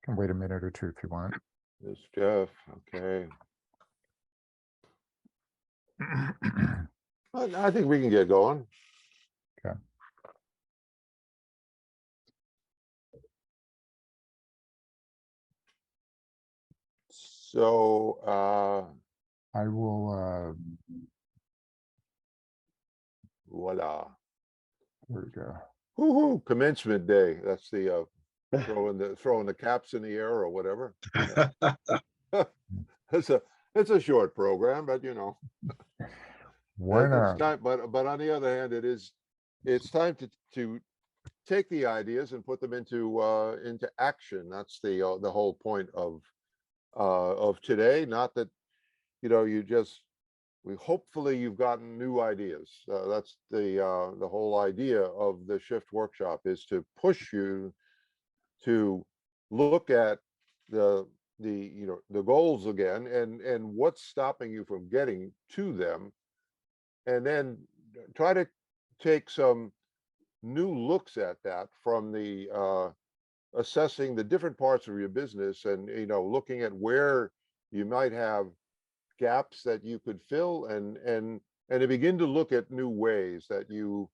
Can wait a minute or two if you want. This Jeff, okay. I think we can get going. Okay. So, I will, voila. there we go. Woo-hoo, commencement day. That's the throwing the caps in the air or whatever. It's a short program, but you know. Why It's not? time, but on the other hand, it's time to take the ideas and put them into action. That's the whole point of today. Not that, you know, hopefully you've gotten new ideas. That's the whole idea of the Shift workshop, is to push you to look at the goals again, and what's stopping you from getting to them, and then try to take some new looks at that from the assessing the different parts of your business, and looking at where you might have gaps that you could fill, and to begin to look at new ways that you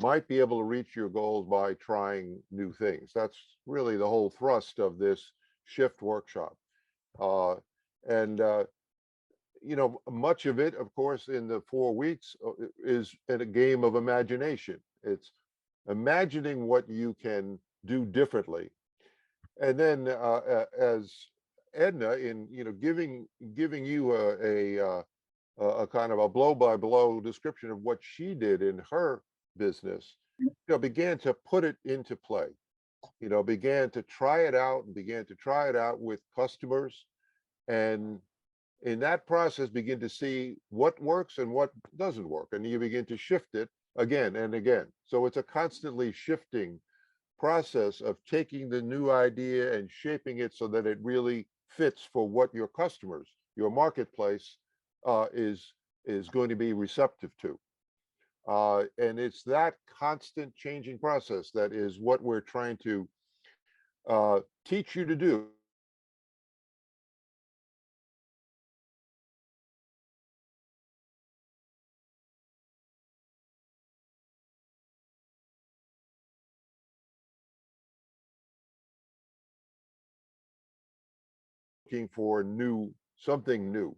might be able to reach your goals by trying new things. That's really the whole thrust of this Shift workshop. And much of it, of course, in the 4 weeks is in a game of imagination. It's imagining what you can do differently. And then as Edna, in giving you a kind of a blow-by-blow description of what she did in her business, began to put it into play, began to try it out, and began to try it out with customers, and in that process begin to see what works and what doesn't work, and you begin to shift it again and again. So it's a constantly shifting process of taking the new idea and shaping it so that it really fits for what your customers, your marketplace is going to be receptive to. And it's that constant changing process that is what we're trying to teach you to do. Looking for something new.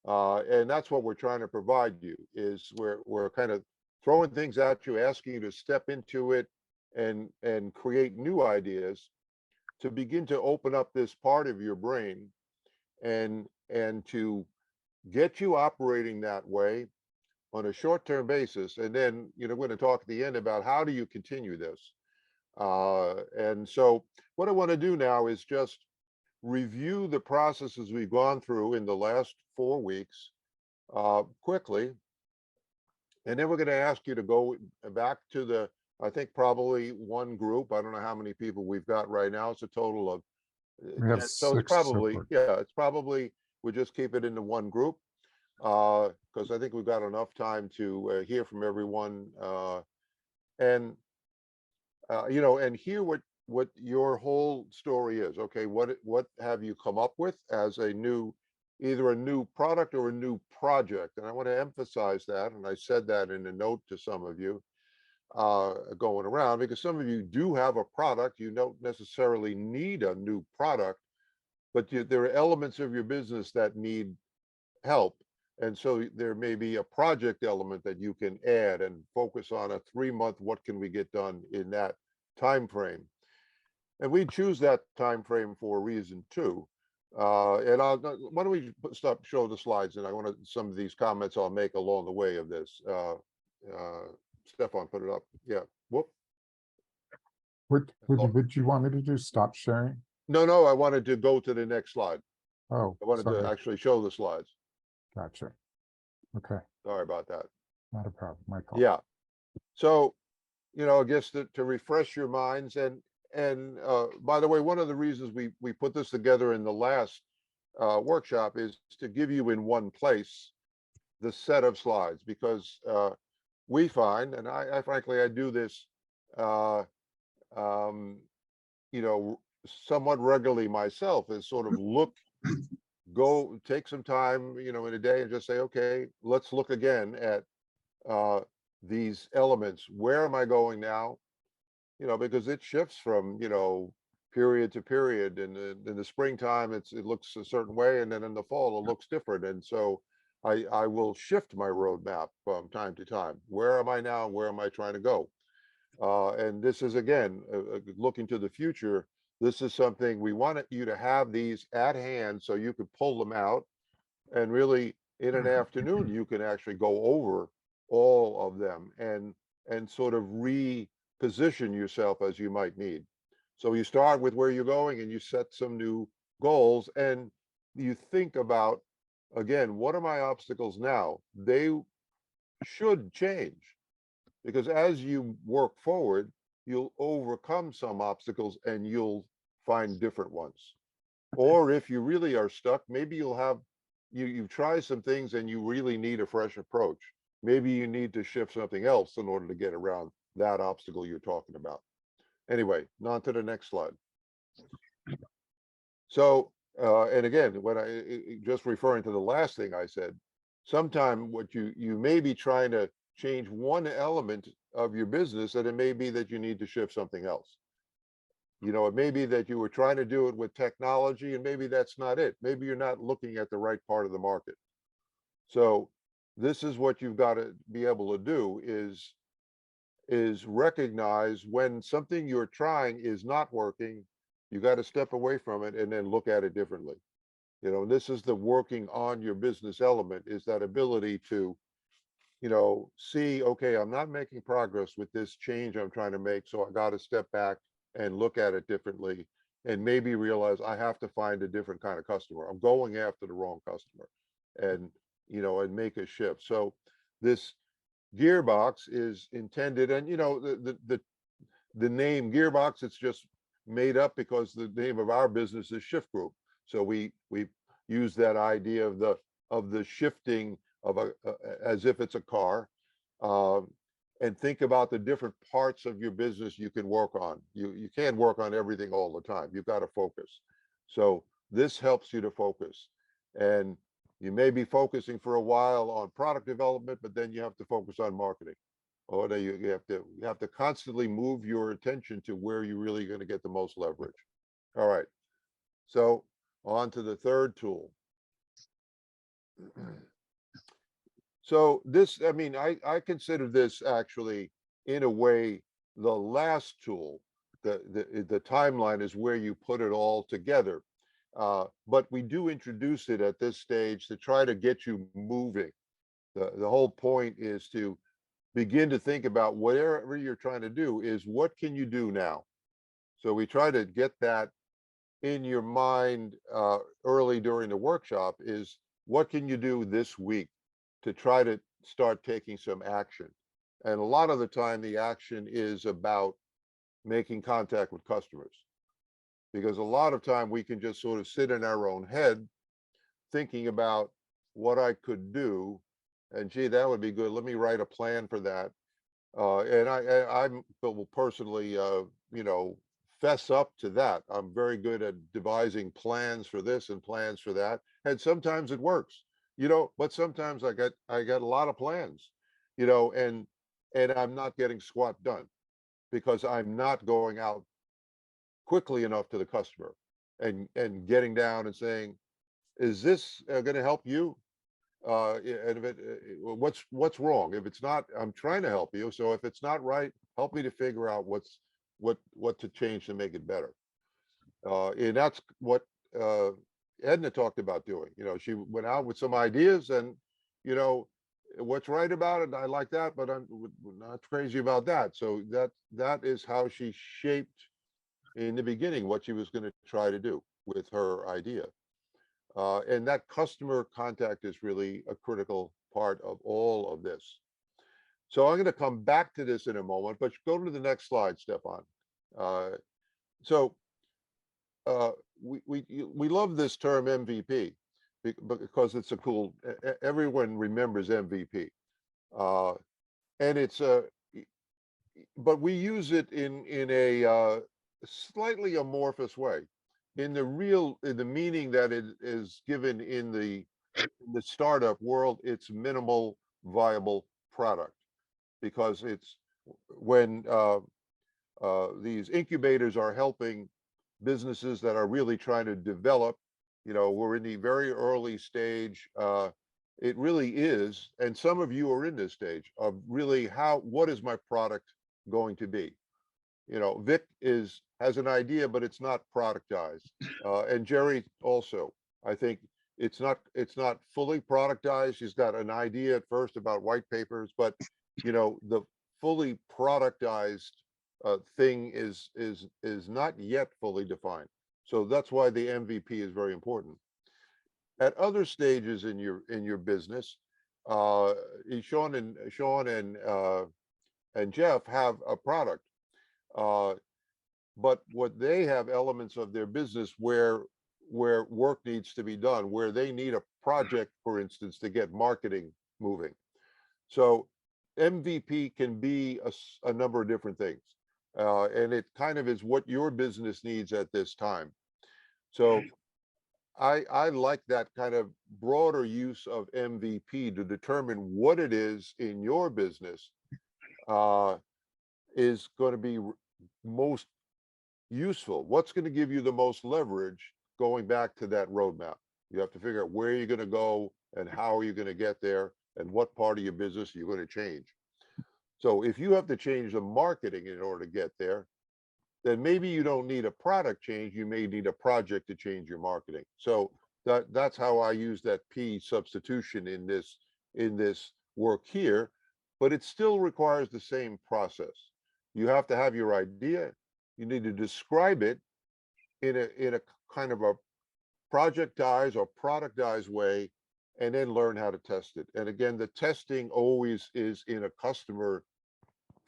And that's what we're trying to provide you, is we're kind of throwing things at you, asking you to step into it and create new ideas, to begin to open up this part of your brain, and to get you operating that way on a short-term basis. And then, we're going to talk at the end about how do you continue this. And so what I want to do now is just review the processes we've gone through in the last 4 weeks quickly, and then we're going to ask you to go back to I think probably one group. I don't know how many people we've got right now. It's a total of We have 10. So it's 6 so probably, far. yeah, it's probably, we'll just keep it into one group, because I think we've got enough time to hear from everyone, and and hear what your whole story is. Okay, what have you come up with as either a new product or a new project? And I want to emphasize that, and I said that in a note to some of you going around, because some of you do have a product. You don't necessarily need a new product, but there are elements of your business that need help. And so there may be a project element that you can add and focus on a 3-month, what can we get done in that time frame? And we choose that time frame for a reason too. And why don't we show the slides, and I want some of these comments I'll make along the way of this. Stefan, put it up. Yeah. Whoop. What would you want me to do? Stop sharing? No, I wanted to go to the next slide. Oh, I wanted sorry. to actually show the slides. Gotcha. Okay, Sorry about that. not a problem, my fault. Yeah. So, I guess to refresh your minds, and by the way, one of the reasons we put this together in the last workshop is to give you in one place the set of slides, because we find, and I frankly, I do this, somewhat regularly myself is sort of take some time, in a day and just say, okay, let's look again at uh, these elements. Where am I going now? Because it shifts from, period to period. And in the springtime, it looks a certain way, and then in the fall, it looks different. And so I will shift my roadmap from time to time. Where am I now? Where am I trying to go? And this is, again, looking to the future. This is something we want you to have these at hand so you could pull them out, and really in an afternoon you can actually go over all of them and sort of reposition yourself as you might need. So you start with where you're going and you set some new goals, and you think about, again, what are my obstacles now? They should change, because as you work forward, you'll overcome some obstacles and you'll find different ones. Or if you really are stuck, maybe you've tried some things and you really need a fresh approach. Maybe you need to shift something else in order to get around that obstacle you're talking about. Anyway, on to the next slide. So, and again, just referring to the last thing I said, sometime what you may be trying to change one element of your business, and it may be that you need to shift something else. It may be that you were trying to do it with technology, and maybe that's not it. Maybe you're not looking at the right part of the market. So this is what you've got to be able to do is recognize when something you're trying is not working. You got to step away from it and then look at it differently. This is the working on your business element, is that ability to, see, okay, I'm not making progress with this change I'm trying to make, so I got to step back and look at it differently, and maybe realize I have to find a different kind of customer. I'm going after the wrong customer, and and make a shift. So this gearbox is intended, and the name gearbox, it's just made up because the name of our business is Shift Group. So we use that idea of the shifting of as if it's a car, and think about the different parts of your business you can work on. You can't work on everything all the time. You've got to focus. So this helps you to focus. And you may be focusing for a while on product development, but then you have to focus on marketing. Or you have to constantly move your attention to where you're really going to get the most leverage. All right. So on to the third tool. So this, I mean, I consider this actually, in a way, the last tool. The timeline is where you put it all together. But we do introduce it at this stage to try to get you moving. The whole point is to begin to think about whatever you're trying to do is, what can you do now? So we try to get that in your mind early during the workshop, is what can you do this week to try to start taking some action? And a lot of the time, the action is about making contact with customers, because a lot of time we can just sort of sit in our own head thinking about what I could do, and gee, that would be good. Let me write a plan for that. And I will personally, fess up to that. I'm very good at devising plans for this and plans for that, and sometimes it works, but sometimes I got a lot of plans, and I'm not getting squat done because I'm not going out quickly enough to the customer and getting down and saying, is this going to help you? And if what's wrong? If it's not, I'm trying to help you. So if it's not right, help me to figure out what to change to make it better. And that's what Edna talked about doing. She went out with some ideas, and what's right about it, I like that, but I'm not crazy about that. So that is how she shaped in the beginning what she was going to try to do with her idea. And that customer contact is really a critical part of all of this. So I'm going to come back to this in a moment, but go to the next slide, Stefan. So we love this term MVP because it's a cool. Everyone remembers MVP, and it's a. But we use it in a slightly amorphous way. In the meaning that it is given in the startup world, it's minimal viable product, because it's when these incubators are helping businesses that are really trying to develop. We're in the very early stage. It really is, and some of you are in this stage of really what is my product going to be? Vic has an idea, but it's not productized. And Jerry also, I think it's not fully productized. He's got an idea at first about white papers, but the fully productized thing is not yet fully defined. So that's why the MVP is very important. At other stages in your business, Sean and Jeff have a product. But what they have elements of their business where work needs to be done, where they need a project, for instance, to get marketing moving. So MVP can be a number of different things. And it kind of is what your business needs at this time. So I like that kind of broader use of MVP to determine what it is in your business is going to be most useful. What's going to give you the most leverage going back to that roadmap? You have to figure out where you're going to go and how are you going to get there and what part of your business you're going to change. So if you have to change the marketing in order to get there, then maybe you don't need a product change. You may need a project to change your marketing. So that's how I use that P substitution in this work here, but it still requires the same process. You have to have your idea. You need to describe it in a kind of a projectized or productized way, and then learn how to test it. And again, the testing always is in a customer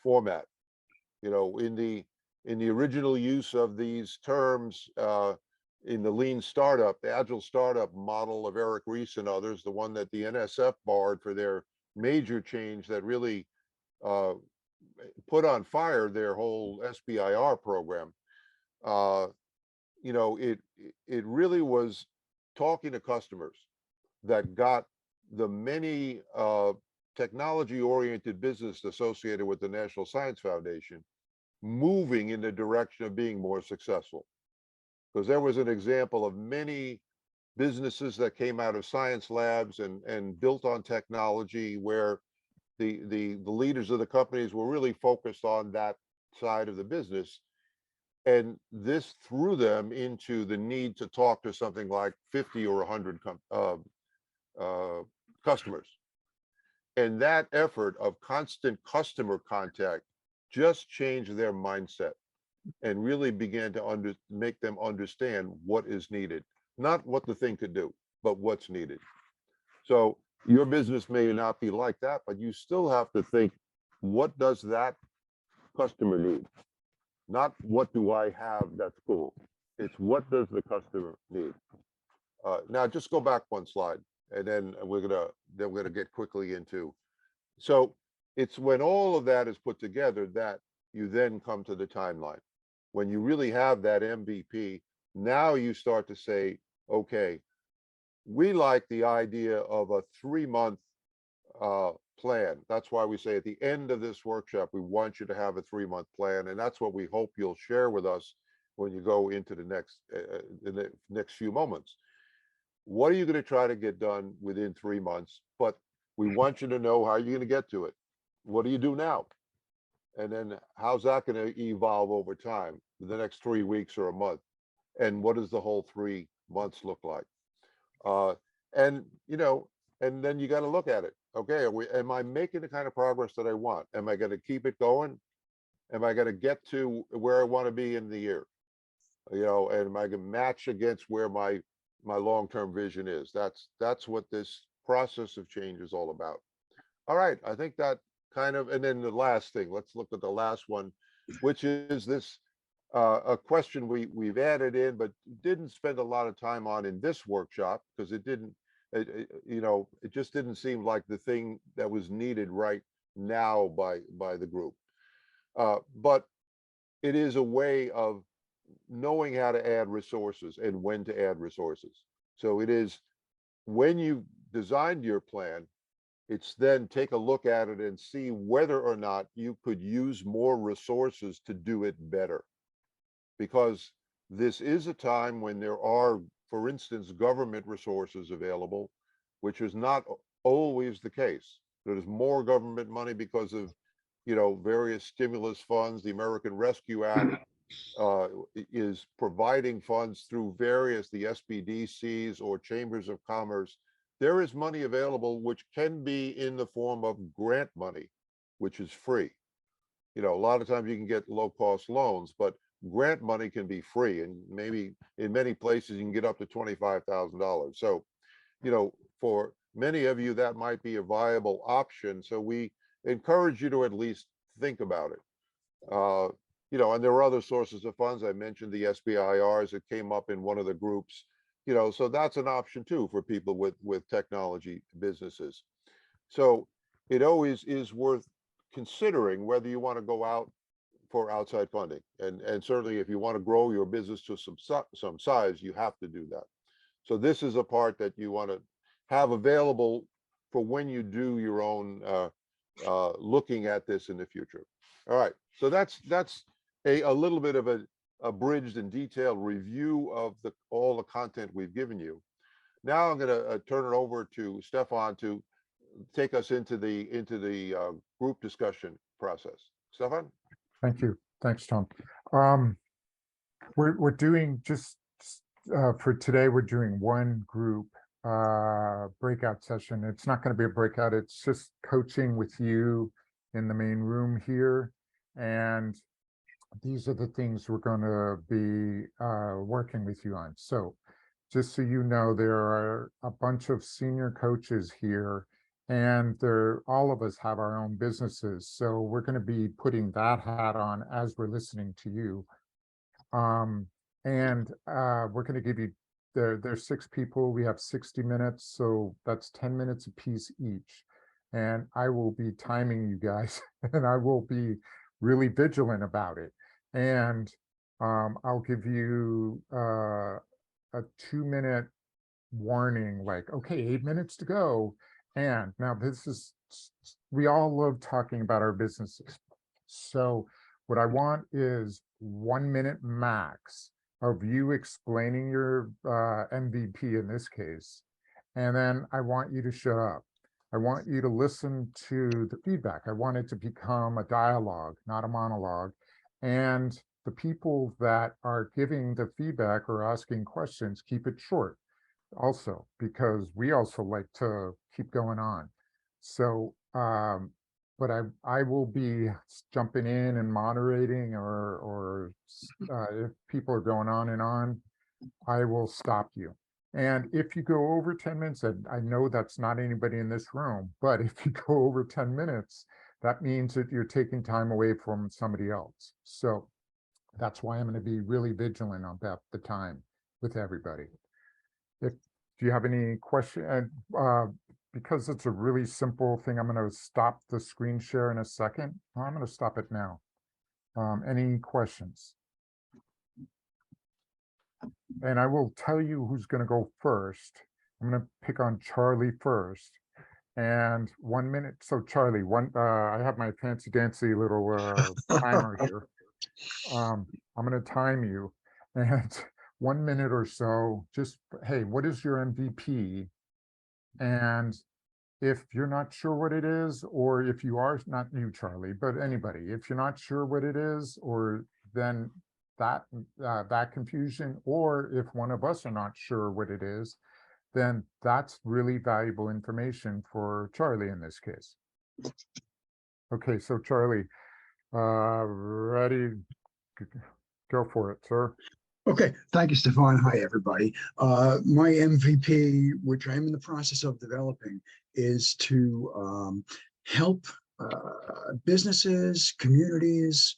format. In the original use of these terms in the lean startup, the agile startup model of Eric Ries and others, the one that the NSF borrowed for their major change that really put on fire their whole SBIR program. It really was talking to customers that got the many technology-oriented business associated with the National Science Foundation moving in the direction of being more successful. Because there was an example of many businesses that came out of science labs and built on technology where the leaders of the companies were really focused on that side of the business. And this threw them into the need to talk to something like 50 or 100 customers. And that effort of constant customer contact just changed their mindset and really began to make them understand what is needed, not what the thing could do, but what's needed. So your business may not be like that, but you still have to think, what does that customer need? Not what do I have that's cool. It's what does the customer need? Now just go back one slide, and then we're gonna get quickly into. So it's when all of that is put together that you then come to the timeline. When you really have that MVP, now you start to say, okay, we like the idea of a 3-month plan. That's why we say at the end of this workshop, we want you to have a 3-month plan. And that's what we hope you'll share with us when you go into the next few moments. What are you going to try to get done within 3 months? But we want you to know how you're going to get to it. What do you do now? And then how's that going to evolve over time, the next 3 weeks or a month? And what does the whole 3 months look like? And then you got to look at it. Okay, am I making the kind of progress that I want? Am I going to keep it going? Am I going to get to where I want to be in the year? And am I going to match against where my long-term vision is? That's what this process of change is all about. All right, I think that kind of, and then the last thing, let's look at the last one, which is this a question we've added in, but didn't spend a lot of time on in this workshop because it just didn't seem like the thing that was needed right now by the group. But it is a way of knowing how to add resources and when to add resources. So it is when you designed your plan, it's then take a look at it and see whether or not you could use more resources to do it better. Because this is a time when there are, for instance, government resources available, which is not always the case. There's more government money because of, various stimulus funds. The American Rescue Act is providing funds through the SBDCs or chambers of commerce. There is money available which can be in the form of grant money, which is free. A lot of times you can get low cost loans, but grant money can be free, and maybe in many places you can get up to $25,000. So, for many of you that might be a viable option. So we encourage you to at least think about it. And there are other sources of funds. I mentioned the SBIRs that came up in one of the groups. So that's an option too for people with technology businesses. So it always is worth considering whether you want to go out for outside funding, and certainly if you want to grow your business to some size, you have to do that. So this is a part that you want to have available for when you do your own looking at this in the future. All right, so that's a little bit of a abridged and detailed review of all the content we've given you. Now I'm going to turn it over to Stefan to take us into the group discussion process. Stefan? Thank you. Thanks, Tom. We're doing just for today, we're doing one group breakout session. It's not going to be a breakout. It's just coaching with you in the main room here. And these are the things we're going to be working with you on. So just so you know, there are a bunch of senior coaches here, and all of us have our own businesses. So we're going to be putting that hat on as we're listening to you. And we're going to give you, there's 6 people. We have 60 minutes. So that's 10 minutes apiece each. And I will be timing you guys, and I will be really vigilant about it. And I'll give you a 2-minute warning, like, okay, 8 minutes to go. And now we all love talking about our businesses. So what I want is 1 minute max of you explaining your MVP in this case. And then I want you to shut up. I want you to listen to the feedback. I want it to become a dialogue, not a monologue. And the people that are giving the feedback or asking questions, keep it short also, because we also like to keep going on. So, but I will be jumping in and moderating, or if people are going on and on, I will stop you. And if you go over 10 minutes, and I know that's not anybody in this room, but if you go over 10 minutes, that means that you're taking time away from somebody else. So that's why I'm going to be really vigilant about the time with everybody. Do you have any question? Because it's a really simple thing, I'm going to stop the screen share in a second. I'm going to stop it now. Any questions? And I will tell you who's going to go first. I'm going to pick on Charlie first. And 1 minute. So Charlie, I have my fancy dancy little timer here. I'm going to time you, and 1 minute or so, just, hey, what is your MVP? And if you're not sure what it is, or if you are, not you, Charlie, but anybody, if you're not sure what it is, or then that confusion, or if one of us are not sure what it is, then that's really valuable information for Charlie in this case. Okay, so Charlie, ready? Go for it, sir. Okay, thank you, Stefan. Hi, everybody. My MVP, which I'm in the process of developing, is to help businesses, communities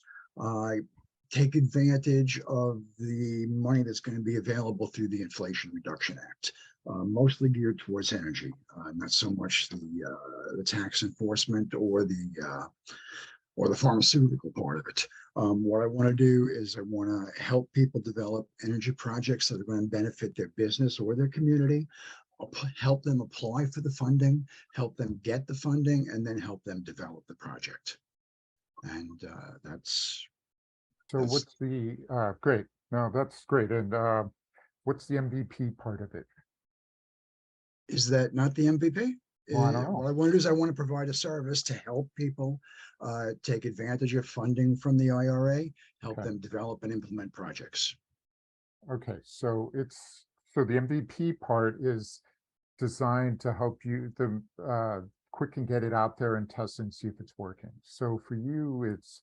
take advantage of the money that's going to be available through the Inflation Reduction Act, mostly geared towards energy, not so much the tax enforcement or the pharmaceutical part of it. What I want to do is I want to help people develop energy projects that are going to benefit their business or their community, help them apply for the funding, help them get the funding, and then help them develop the project. And that's So what's the, great, no, that's great. And what's the MVP part of it? is that not the MVP? Well, I don't know. What I want to do is I want to provide a service to help people take advantage of funding from the IRA, help Okay. them develop and implement projects. Okay, so so the MVP part is designed to help you quick and get it out there and test and see if it's working. So for you, it's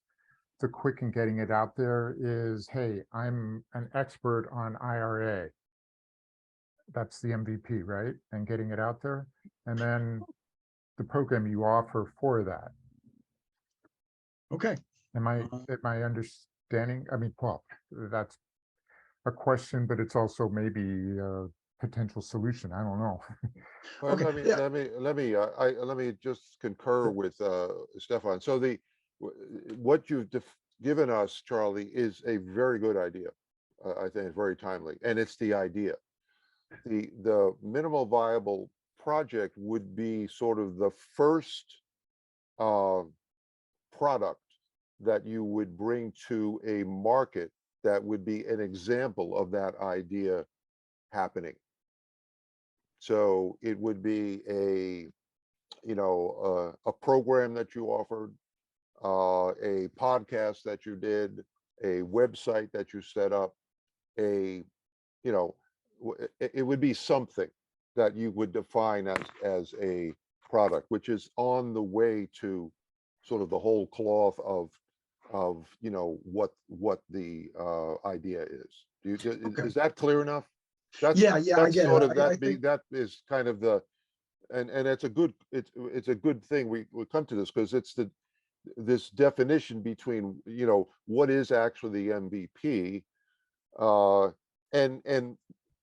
the quick and getting it out there is, hey, I'm an expert on IRA. That's the MVP, right? And getting it out there. And then the program you offer for that. Okay. Am I understanding? I mean, well, that's a question, but it's also maybe a potential solution. I don't know. Well, Okay, yeah. let me just concur with Stefan. So what you've given us, Charlie, is a very good idea. I think very timely, and it's the idea. The minimal viable project would be sort of the first product that you would bring to a market that would be an example of that idea happening. So it would be a program that you offered, a podcast that you did, a website that you set up, it would be something that you would define as a product, which is on the way to sort of the whole cloth of what the idea is. Okay. Is that clear enough? I That's get it. sort of I think that is kind of and it's a good thing we come to this, because it's this definition between what is actually the MVP, and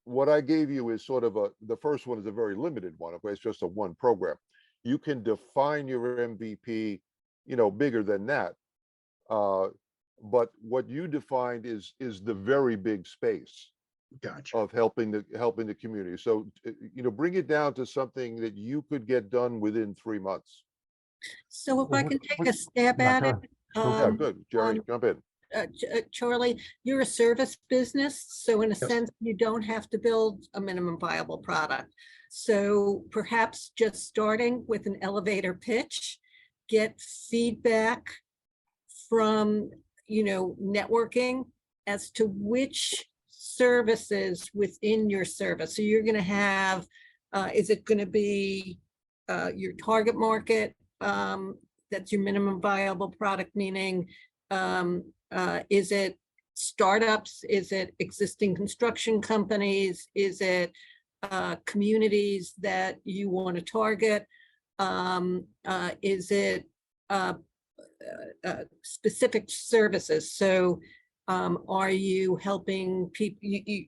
what I gave you is sort of the first one is a very limited one. Okay, it's just a one program. You can define your MVP bigger than that, but what you defined is the very big space gotcha. of helping the community. So bring it down to something that you could get done within 3 months. So if Well, I can take a stab Yeah, at go it, ahead. Yeah, good, Jerry, jump in. Charlie, you're a service business, so in a Yes. sense, you don't have to build a minimum viable product. So perhaps just starting with an elevator pitch, get feedback from, networking as to which services within your service. So you're going to have, is it going to be your target market? That's your minimum viable product, meaning is it startups? Is it existing construction companies? Is it communities that you want to target? Is it specific services? So are you helping people?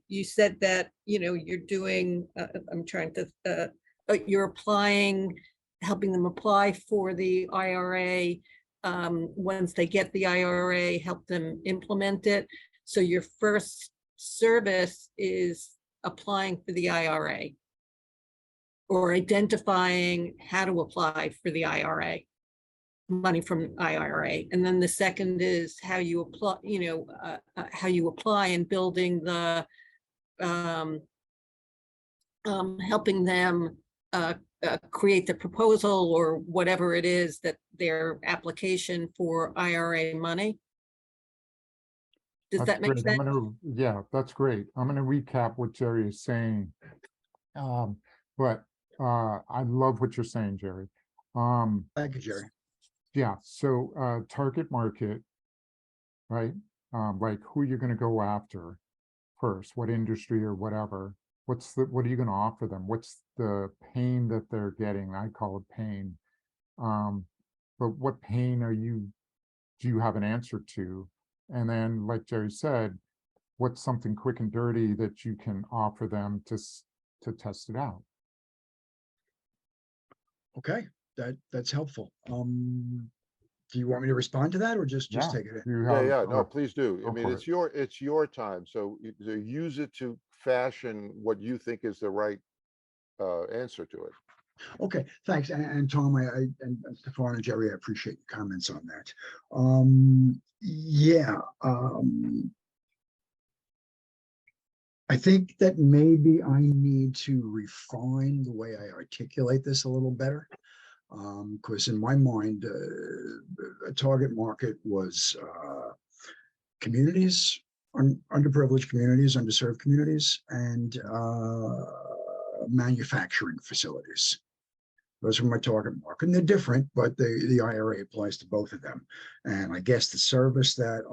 You said that, you're doing, I'm trying to, you're applying, helping them apply for the IRA. Once they get the IRA, help them implement it. So your first service is applying for the IRA or identifying how to apply for the IRA, money from IRA. And then the second is how you apply, how you apply and building the, helping them create the proposal or whatever it is that their application for IRA money. Does That's that make great. sense? Yeah, that's great. I'm gonna recap what Jerry is saying. But I love what you're saying, Jerry. Thank you, Jerry. Yeah, so target market, right? Like who you're gonna go after first, what industry or whatever. What are you gonna offer them? What's the pain that they're getting? I call it pain. But what pain do you have an answer to? And then, like Jerry said, what's something quick and dirty that you can offer them to test it out? Okay, that's helpful. do you want me to respond to that or just Yeah. take it in? You Yeah, have, yeah, no, please do. I go mean, for it's your time, so use it to fashion what you think is the right answer to it. Okay, thanks. And Tom, and Stefan and Jerry, I appreciate your comments on that. Yeah, I think that maybe I need to refine the way I articulate this a little better. Because in my mind, a target market was communities, underprivileged communities, underserved communities, and manufacturing facilities. Those are my target market, and they're different, but the IRA applies to both of them. And I guess the service that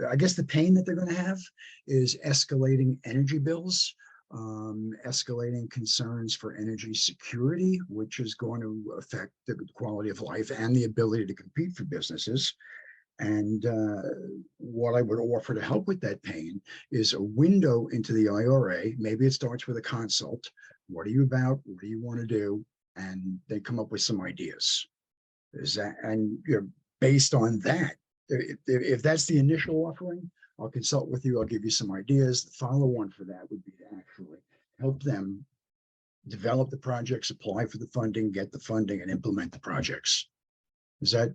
I guess the pain that they're going to have is escalating energy bills, escalating concerns for energy security, which is going to affect the quality of life and the ability to compete for businesses. And what I would offer to help with that pain is a window into the IRA. Maybe it starts with a consult. What are you about? What do you want to do? And they come up with some ideas. Is that, and based on that, if that's the initial offering, I'll consult with you. I'll give you some ideas. The follow-on for that would be to actually help them develop the projects, apply for the funding, get the funding, and implement the projects. Is that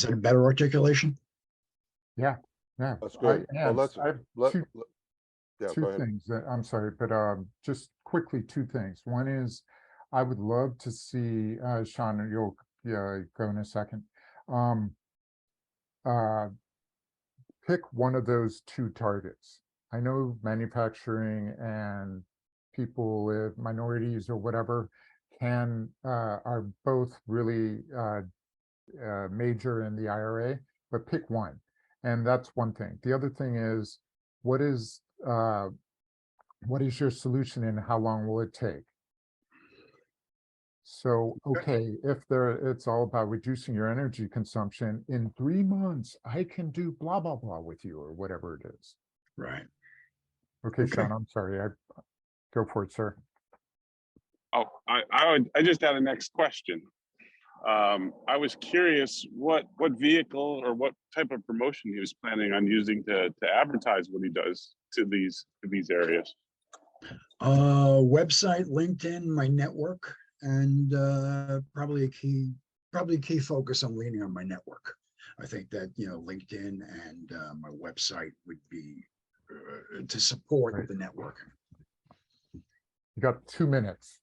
a better articulation? Yeah. That's good. Well, I have two, yeah, go two ahead. things that, I'm sorry, but just quickly, two things. One is I would love to see, Sean, you'll go in a second. Pick one of those two targets. I know manufacturing and people with minorities or whatever are both really major in the IRA, but pick one. And that's one thing. The other thing is, what is your solution and how long will it take? So, okay, if it's all about reducing your energy consumption, in 3 months, I can do blah, blah, blah with you or whatever it is. Right. Okay, Okay. Sean, I'm sorry. Go for it, sir. Oh, I just had a next question. I was curious what vehicle or what type of promotion he was planning on using to advertise what he does to these areas. Website, LinkedIn, my network, and probably a key focus on leaning on my network. I think that LinkedIn and my website would be to support Right. the networking. You got 2 minutes.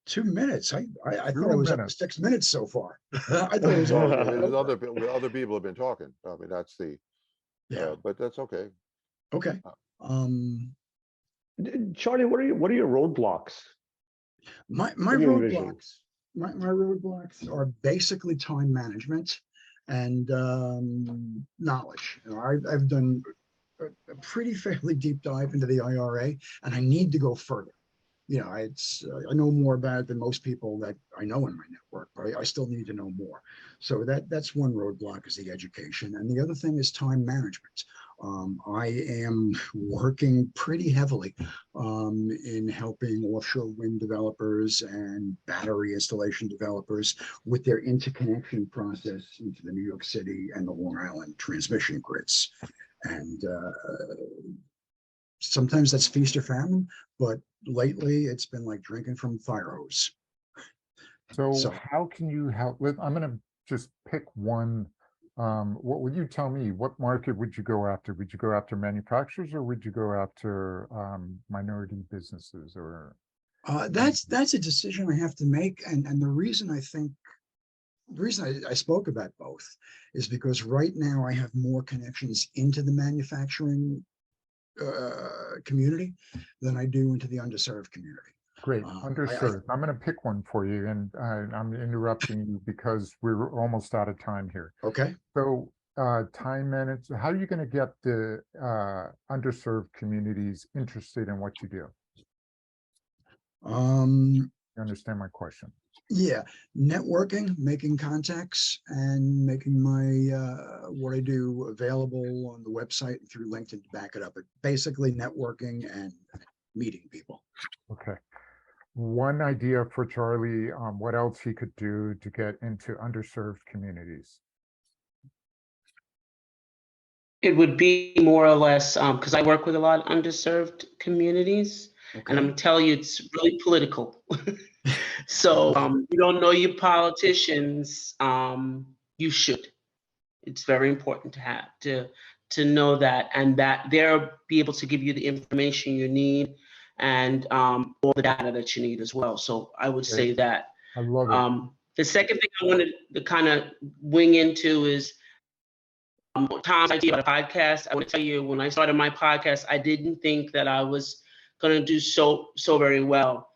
2 minutes. I thought 2 it was up to minutes. 6 minutes so far. I thought it was Well, over. other people have been talking. I mean, that's the, Yeah. but that's okay. Okay. Charlie, what are your roadblocks? My What do you envision? roadblocks. My roadblocks are basically time management and knowledge. I've done a pretty fairly deep dive into the IRA, and I need to go further. I know more about it than most people that I know in my network, but I still need to know more. So that's one roadblock, is the education. And the other thing is time management. I am working pretty heavily in helping offshore wind developers and battery installation developers with their interconnection process into the New York City and the Long Island transmission grids. And sometimes that's feast or famine, but lately it's been like drinking from a fire hose. So how can you help with, I'm going to just pick one. What would you tell me? What market would you go after? Would you go after manufacturers or would you go after minority businesses or? That's a decision I have to make. And the reason I spoke about both is because right now I have more connections into the manufacturing community than I do into the underserved community. Great, underserved. I'm going to pick one for you, and I'm interrupting you because we're almost out of time here. Okay. So time management, how are you going to get the underserved communities interested in what you do? You understand my question? Yeah, networking, making contacts, and making my what I do available on the website and through LinkedIn to back it up. But basically networking and meeting people. Okay. one idea for Charlie, what else he could do to get into underserved communities. It would be more or less, because I work with a lot of underserved communities, and Okay. I'm telling you, it's really political. So you don't know your politicians, you should. It's very important to have to know that, and that they'll be able to give you the information you need and all the data that you need as well. So I would Great. say that. I love it. The second thing I wanted to kind of wing into is Tom's idea about a podcast. I want to tell you, when I started my podcast, I didn't think that I was going to do so very well,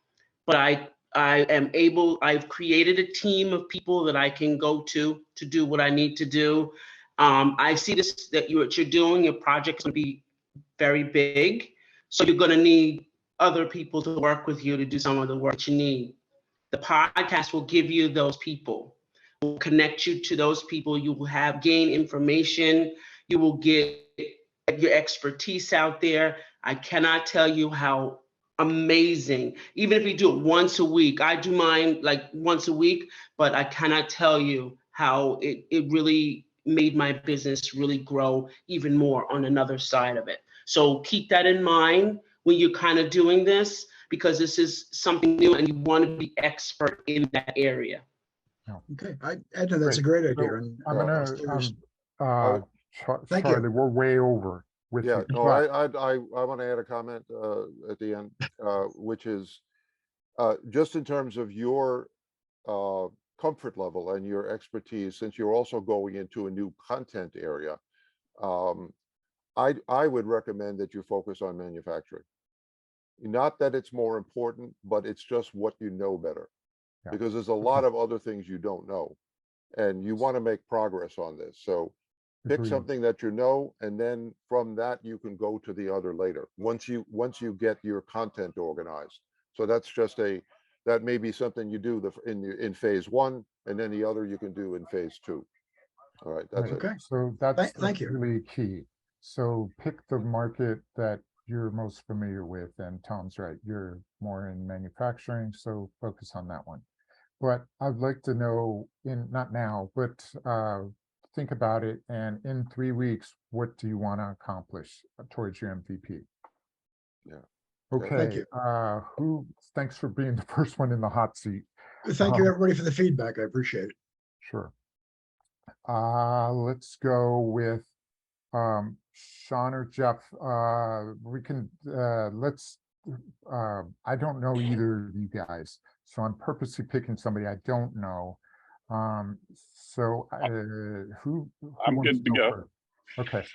but I am able. I've created a team of people that I can go to do what I need to do. I see this that what you're doing. Your project's going to be very big, so you're going to need other people to work with you to do some of the work that you need. The podcast will give you those people. Will connect you to those people. You will have gain information. You will get your expertise out there. I cannot tell you how amazing, even if you do it once a week. I do mine like once a week, but I cannot tell you how it really made my business really grow even more on another side of it. So keep that in mind when you're kind of doing this, because this is something new and you want to be expert in that area. Okay, I know that's a great So idea. And I'm gonna, Thank you. Charlie, we're way over with Yeah, you, no, but- I want to add a comment at the end, which is just in terms of your comfort level and your expertise, since you're also going into a new content area, I would recommend that you focus on manufacturing. Not that it's more important, but it's just what you know better. Yeah. Because there's a lot of other things you don't know, and you want to make progress on this. So pick Agreed. something that you know, and then from that you can go to the other later, once you get your content organized. So that's just that may be something you do in phase one, and then the other you can do in phase two. All right, that's Right. it. Okay. So that's Thank you. really key. So pick the market that you're most familiar with, and Tom's right, you're more in manufacturing, so focus on that one. But I'd like to know, not now, but think about it, and in 3 weeks, what do you want to accomplish towards your MVP? Yeah. Okay, you. thanks for being the first one in the hot seat. Thank you, everybody, for the feedback. I appreciate it. Sure. Let's go with Sean or Jeff. We can I don't know either of you guys, so I'm purposely picking somebody I don't know. So who I'm wants good to go. first? Okay,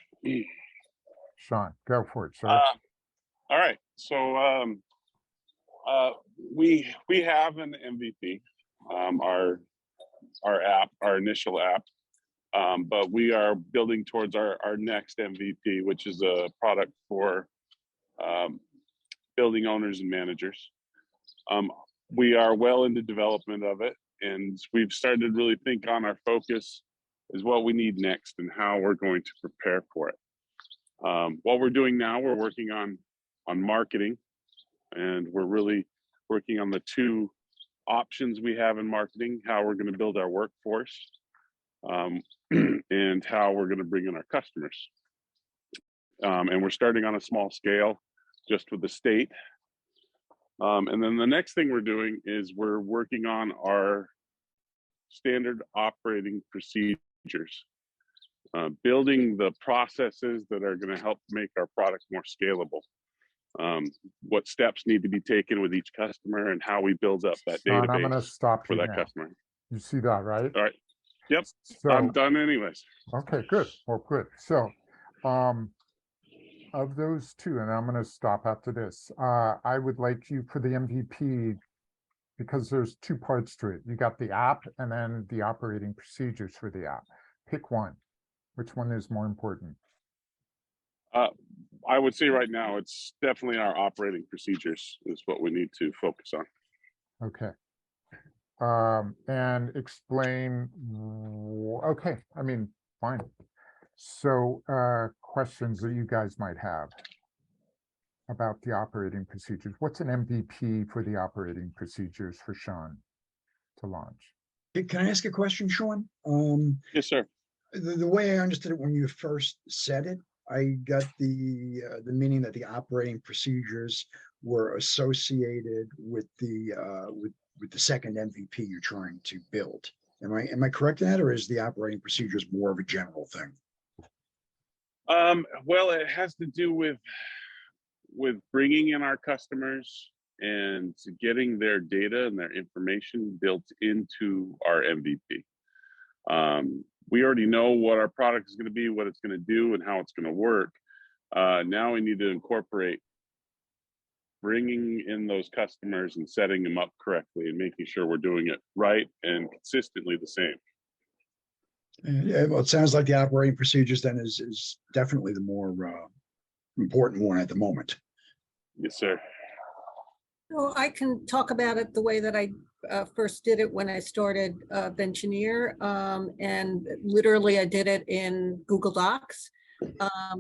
Sean, go for it, sir. All right. So we have an MVP, our app, our initial app, but we are building towards our next MVP, which is a product for building owners and managers. We are well into development of it, and we've started to really think on our focus is what we need next and how we're going to prepare for it. What we're doing now, we're working on marketing, and we're really working on the two options we have in marketing, how we're going to build our workforce, and how we're going to bring in our customers. And we're starting on a small scale just with the state. And then the next thing we're doing is we're working on our standard operating procedures, building the processes that are going to help make our product more scalable. What steps need to be taken with each customer and how we build up that Sean, I'm database gonna stop for you that now. customer. You see that, right? All right. Yep. So, I'm done anyways. okay, good. Well, good. So, of those two, and I'm going to stop after this, I would like you for the MVP, because there's two parts to it. You got the app and then the operating procedures for the app. Pick one. Which one is more important? I would say right now it's definitely our operating procedures is what we need to focus on. Okay. And explain, okay, I mean, fine. So, questions that you guys might have. about the operating procedures. What's an MVP for the operating procedures for Sean to launch? Can I ask a question, Sean? Yes, sir. The way I understood it when you first said it, I got the meaning that the operating procedures were associated with the second MVP you're trying to build. Am I correct in that, or is the operating procedures more of a general thing? Well, it has to do with bringing in our customers and getting their data and their information built into our MVP. We already know what our product is going to be, what it's going to do, and how it's going to work. Now we need to incorporate bringing in those customers and setting them up correctly and making sure we're doing it right and consistently the same. Yeah, well, it sounds like the operating procedures then is definitely the more important one at the moment. Yes, sir. So I can talk about it the way that I first did it when I started Bengineer, and literally I did it in Google Docs.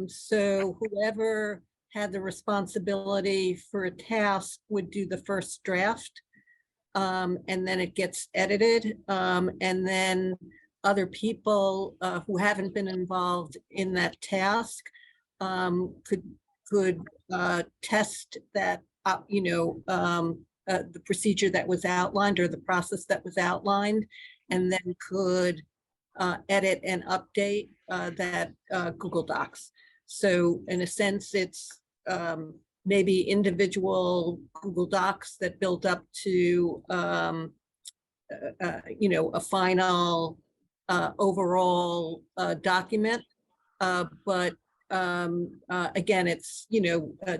So whoever had the responsibility for a task would do the first draft, and then it gets edited, and then other people who haven't been involved in that task could test that, the procedure that was outlined or the process that was outlined, and then could edit and update that Google Docs. So in a sense, it's maybe individual Google Docs that build up to a final overall document, but again, it's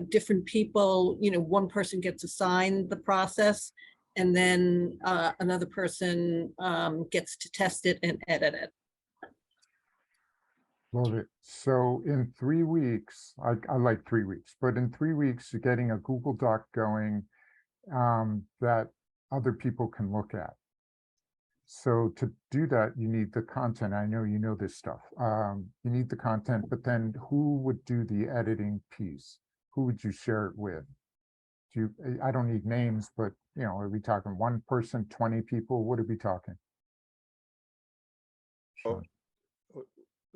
different people. One person gets assigned the process, and then another person gets to test it and edit it. Love it. So in 3 weeks, I like 3 weeks, but in 3 weeks, you're getting a Google Doc going that other people can look at. So to do that, you need the content. I know you know this stuff. You need the content, but then who would do the editing piece? Who would you share it with? I don't need names, but are we talking one person, 20 people? What are we talking? Oh,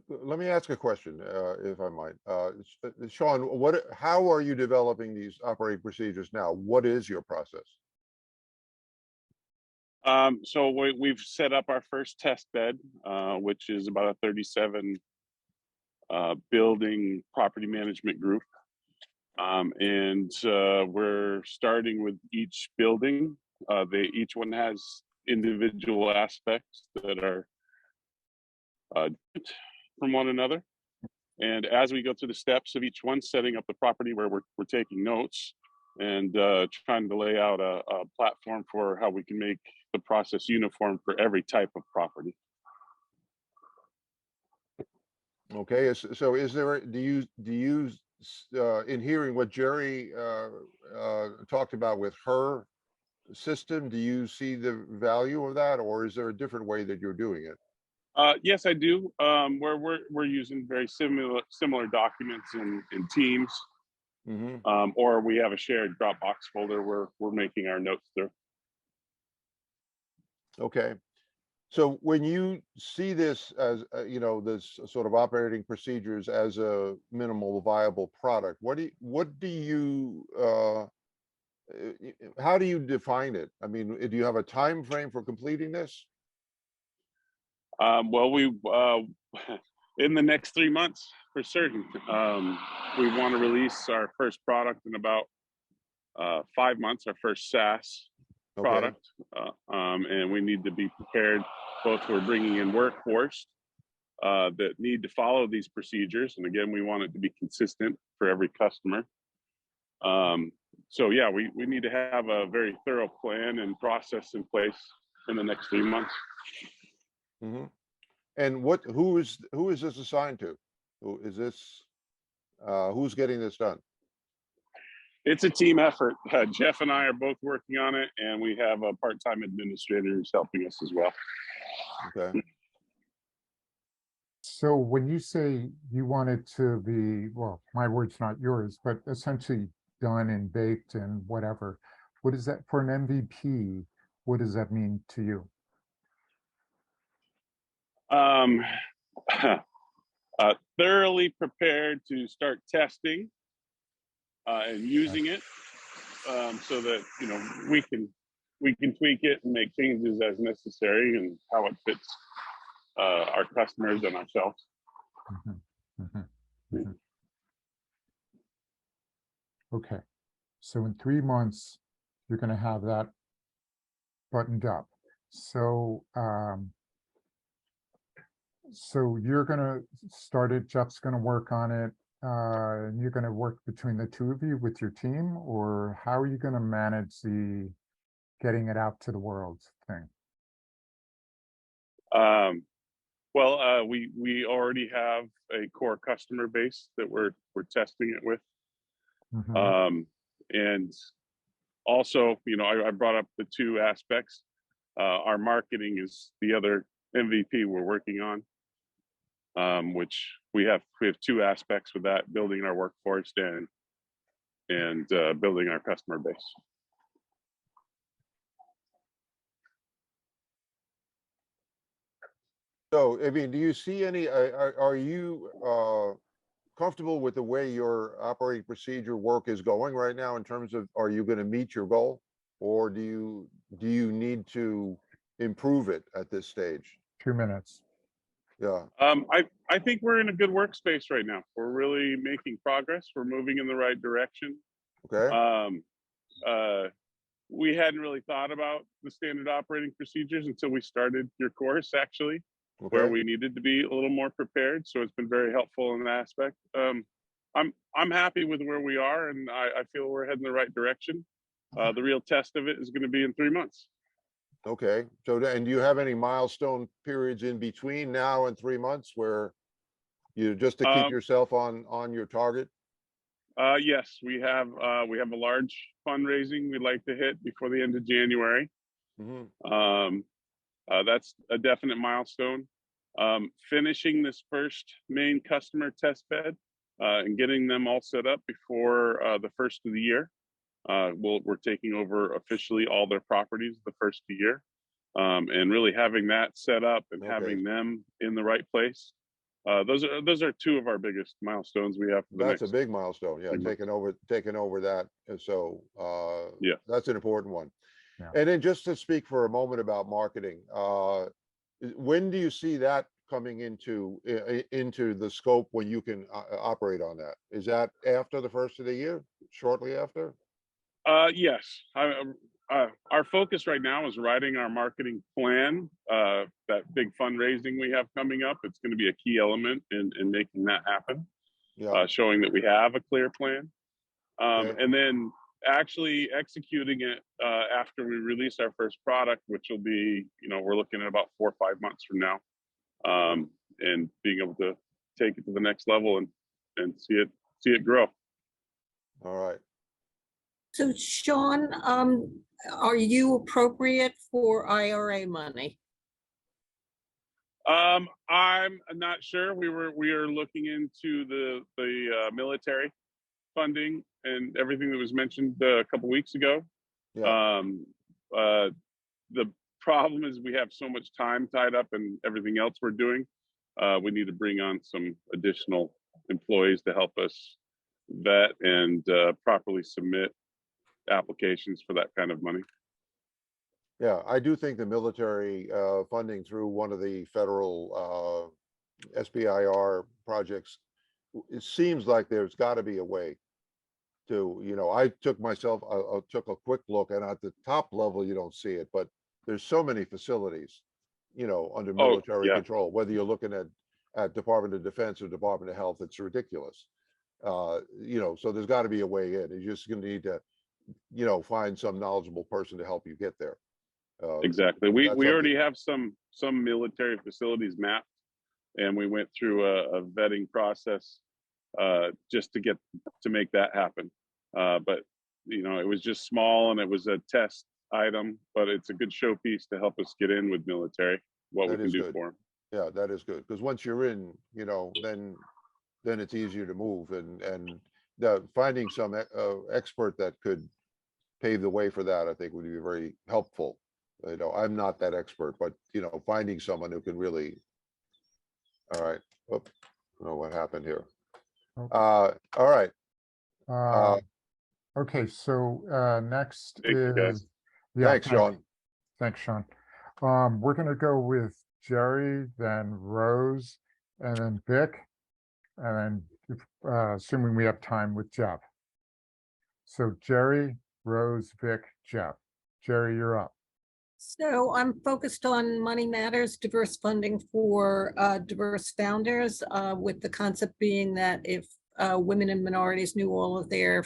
let me ask a question, if I might. Sean, how are you developing these operating procedures now? What is your process? So we've set up our first test bed, which is about a 37 building property management group. And we're starting with each building. Each one has individual aspects that are different from one another. And as we go through the steps of each one, setting up the property where we're taking notes and trying to lay out a platform for how we can make the process uniform for every type of property. Okay, so do you in hearing what Jerry talked about with her system, do you see the value of that, or is there a different way that you're doing it? Yes, I do. Where we're using very similar documents in Teams, or we have a shared Dropbox folder where we're making our notes through. Okay, so when you see this as this sort of operating procedures as a minimal viable product, how do you define it? I mean, do you have a time frame for completing this? Well, we in the next 3 months for certain. We want to release our first product in about 5 months, our first SaaS product, and we need to be prepared. Both we're bringing in workforce that need to follow these procedures, and again, we want it to be consistent for every customer. So yeah, we need to have a very thorough plan and process in place in the next 3 months. And who is this assigned to? Who's getting this done? It's a team effort. Jeff and I are both working on it, and we have a part-time administrator who's helping us as well. Okay. So when you say you want it to be, well, my word's not yours, but essentially done and baked and whatever. What is that for an MVP? What does that mean to you? Um, thoroughly prepared to start testing and using it, so that we can tweak it and make changes as necessary and how it fits our customers and ourselves. Mhm, mhm, mhm. Okay, so in 3 months, you're gonna have that buttoned up. So, so you're gonna start it, Jeff's gonna work on it, and you're gonna work between the two of you with your team, or how are you gonna manage the getting it out to the world thing? We already have a core customer base that we're testing it with, Mhm, and also, I brought up the two aspects. Our marketing is the other MVP we're working on, which we have two aspects with that: building our workforce and building our customer base. So, I mean, do you see any, are you comfortable with the way your operating procedure work is going right now in terms of, are you going to meet your goal? Or do you need to improve it at this stage? 2 minutes. Yeah, I think we're in a good workspace right now. We're really making progress. We're moving in the right direction. okay, Um, we hadn't really thought about the standard operating procedures until we started your course, actually, where okay. we needed to be a little more prepared. So it's been very helpful in that aspect. I'm happy with where we are, and I feel we're heading the right direction. The real test of it is going to be in 3 months. Okay, so, and do you have any milestone periods in between now and 3 months where you, just to keep Um, yourself on your target? yes, we have a large fundraising we'd like to hit before the end of January. Mhm. That's a definite milestone. Finishing this first main customer test bed and getting them all set up before the first of the year. We're taking over officially all their properties the first of the year, and really having that set up and Okay. having them in the right place. Those are two of our biggest milestones we have for the That's a next. big milestone, yeah, 3 months. taking over that, and so, Yeah. that's an important one. Yeah. And then just to speak for a moment about marketing, when do you see that coming into the scope when you can operate on that? Is that after the first of the year, shortly after? Yes. Our focus right now is writing our marketing plan. That big fundraising we have coming up, it's going to be a key element in making that happen, Yeah, showing that we have a clear plan. okay. And then actually executing it after we release our first product, which will be, we're looking at about 4 or 5 months from now, and being able to take it to the next level and see it grow. All right. So Sean, are you appropriate for IRA money? I'm not sure. We are looking into the military funding and everything that was mentioned a couple weeks ago. Yeah, The problem is we have so much time tied up in everything else we're doing. We need to bring on some additional employees to help us vet and properly submit applications for that kind of money. yeah, I do think the military funding through one of the federal SBIR projects, it seems like there's got to be a way to, I took a quick look, and at the top level, you don't see it, but there's so many facilities, under Oh, military yeah. control, whether you're looking at Department of Defense or Department of Health, it's ridiculous. So there's got to be a way in. You're just going to need to, find some knowledgeable person to help you get there. Exactly. That's We already something. have some military facilities mapped, and we went through a vetting process just to make that happen. But it was just small, and it was a test item, but it's a good showpiece to help us get in with military, what we That can is do good. for them. Yeah, that is good, because once you're in, then it's easier to move, and finding some expert that could pave the way for that, I think would be very helpful. You know, I'm not that expert, but you know, finding someone who can really. All right. Oops. I don't know what happened here. Oh. All right. Okay, so next Thank you, guys. is, yeah, Thanks, Sean. Thanks, Sean. We're gonna go with Jerry, then Rose, and then Vic, and then assuming we have time with Jeff. So Jerry, Rose, Vic, Jeff. Jerry, you're up. So I'm focused on Money Matters, diverse funding for diverse founders, with the concept being that if women and minorities knew all of their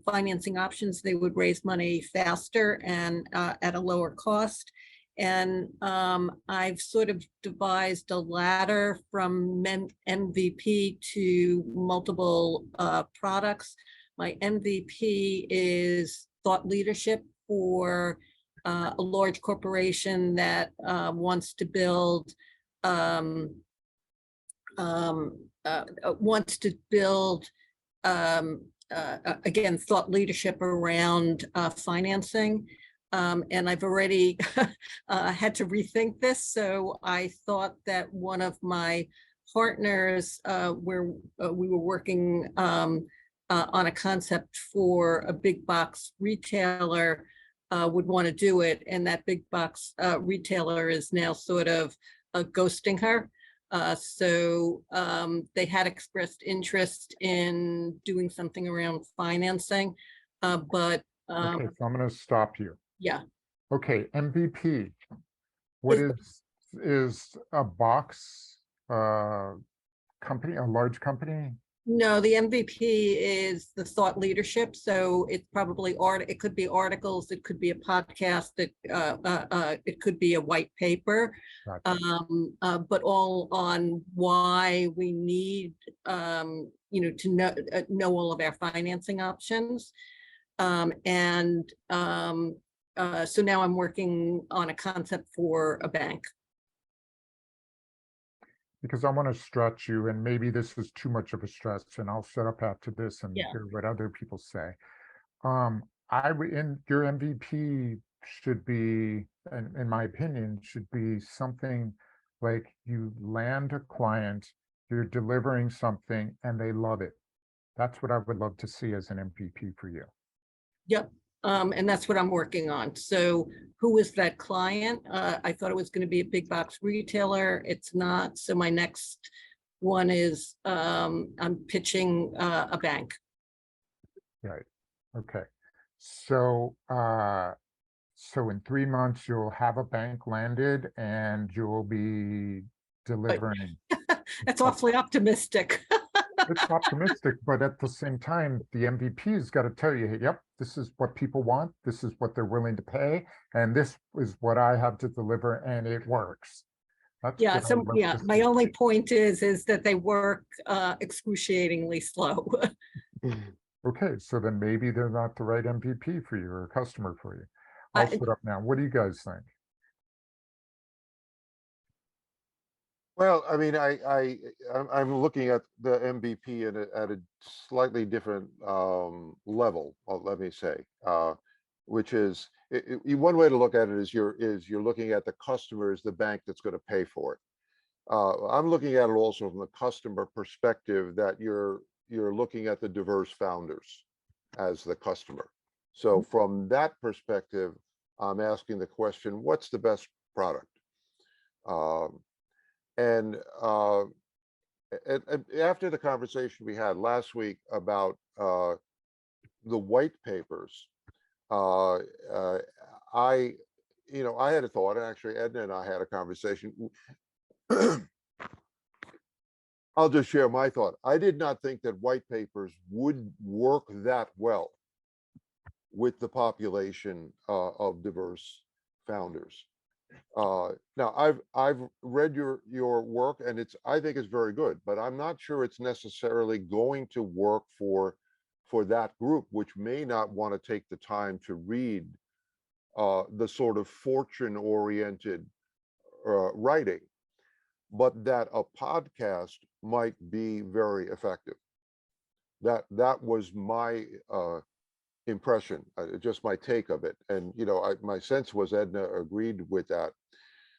financing options, they would raise money faster and at a lower cost. And I've sort of devised a ladder from MVP to multiple products. My MVP is thought leadership for a large corporation that wants to build again, thought leadership around financing. And I've already had to rethink this. So I thought that one of my partners, where we were working on a concept for a big box retailer, would want to do it. And that big box retailer is now sort of ghosting her. So they had expressed interest in doing something around financing, but Okay, so I'm gonna stop you. yeah. Okay, MVP. What is a box company, a large company? No, the MVP is the thought leadership. So it's probably it could be articles, it could be a podcast, it could be a white paper, Gotcha. but all on why we need, you know, to know all of our financing options. So now I'm working on a concept for a bank. Because I want to stretch you, and maybe this is too much of a stretch, and I'll shut up after this and Yeah. hear what other people say. I would, in your MVP should be, in my opinion, should be something like you land a client, you're delivering something, and they love it. That's what I would love to see as an MVP for you. Yep. And that's what I'm working on. So who is that client? I thought it was going to be a big box retailer. It's not. So my next one is I'm pitching a bank. Right. Okay. So so in 3 months you'll have a bank landed and you'll be delivering. That's awfully optimistic. It's optimistic, but at the same time, the MVP's got to tell you, yep, this is what people want, this is what they're willing to pay, and this is what I have to deliver, and it works. That's Yeah. what I So love yeah, to my see. only point is that they work excruciatingly slow. Okay, so then maybe they're not the right MVP for you or a customer for you. I'll shut up now. What do you guys think? Well, I mean, I'm looking at the MVP at a slightly different level, let me say, which is one way to look at it is you're looking at the customer as the bank that's going to pay for it. I'm looking at it also from the customer perspective that you're looking at the diverse founders as the customer. So from that perspective, I'm asking the question, what's the best product? And after the conversation we had last week about the white papers, I had a thought, and actually Edna and I had a conversation. I'll just share my thought. I did not think that white papers would work that well with the population of diverse founders. Now I've read your work, and I think it's very good, but I'm not sure it's necessarily going to work for that group, which may not want to take the time to read the sort of fortune-oriented writing, but that a podcast might be very effective. that was my impression, just my take of it. And, you know, my sense was Edna agreed with that.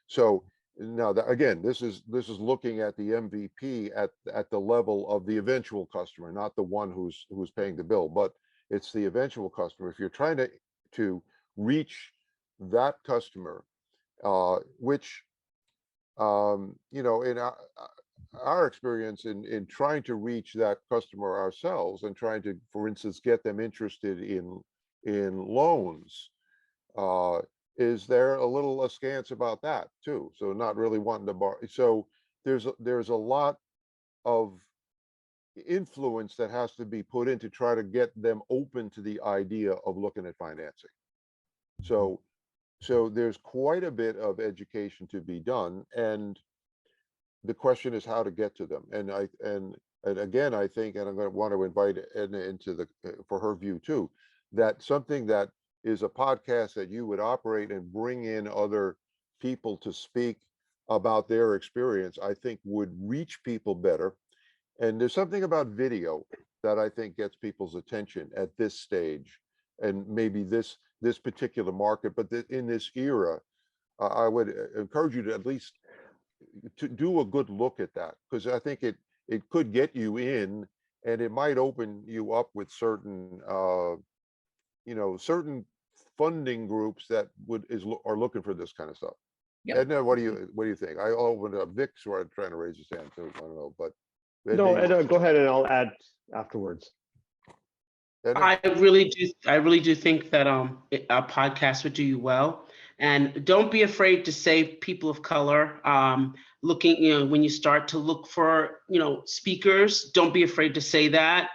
So now that, again, this is looking at the MVP at the level of the eventual customer, not the one who's paying the bill, but it's the eventual customer. If you're trying to reach that customer, which you know, in our experience in trying to reach that customer ourselves and trying to, for instance, get them interested in loans, is they're a little askance about that too. So not really wanting to borrow. So there's a lot of influence that has to be put in to try to get them open to the idea of looking at financing. So there's quite a bit of education to be done, and the question is how to get to them. And again, I think, and I'm going to want to invite Edna into the for her view too, that something that is a podcast that you would operate and bring in other people to speak about their experience, I think would reach people better. And there's something about video that I think gets people's attention at this stage, and maybe this particular market, but in this era, I would encourage you to at least to do a good look at that, because I think it could get you in, and it might open you up with certain you know, certain funding groups that are looking for this kind of stuff. Yep. Edna, what do you think? I opened up. Vic's trying to raise his hand too. I don't know, but No, Edna, go ahead and I'll add afterwards. Edna? I really do think that a podcast would do you well. And don't be afraid to say people of color. Looking, you know, when you start to look for, you know, speakers, don't be afraid to say that.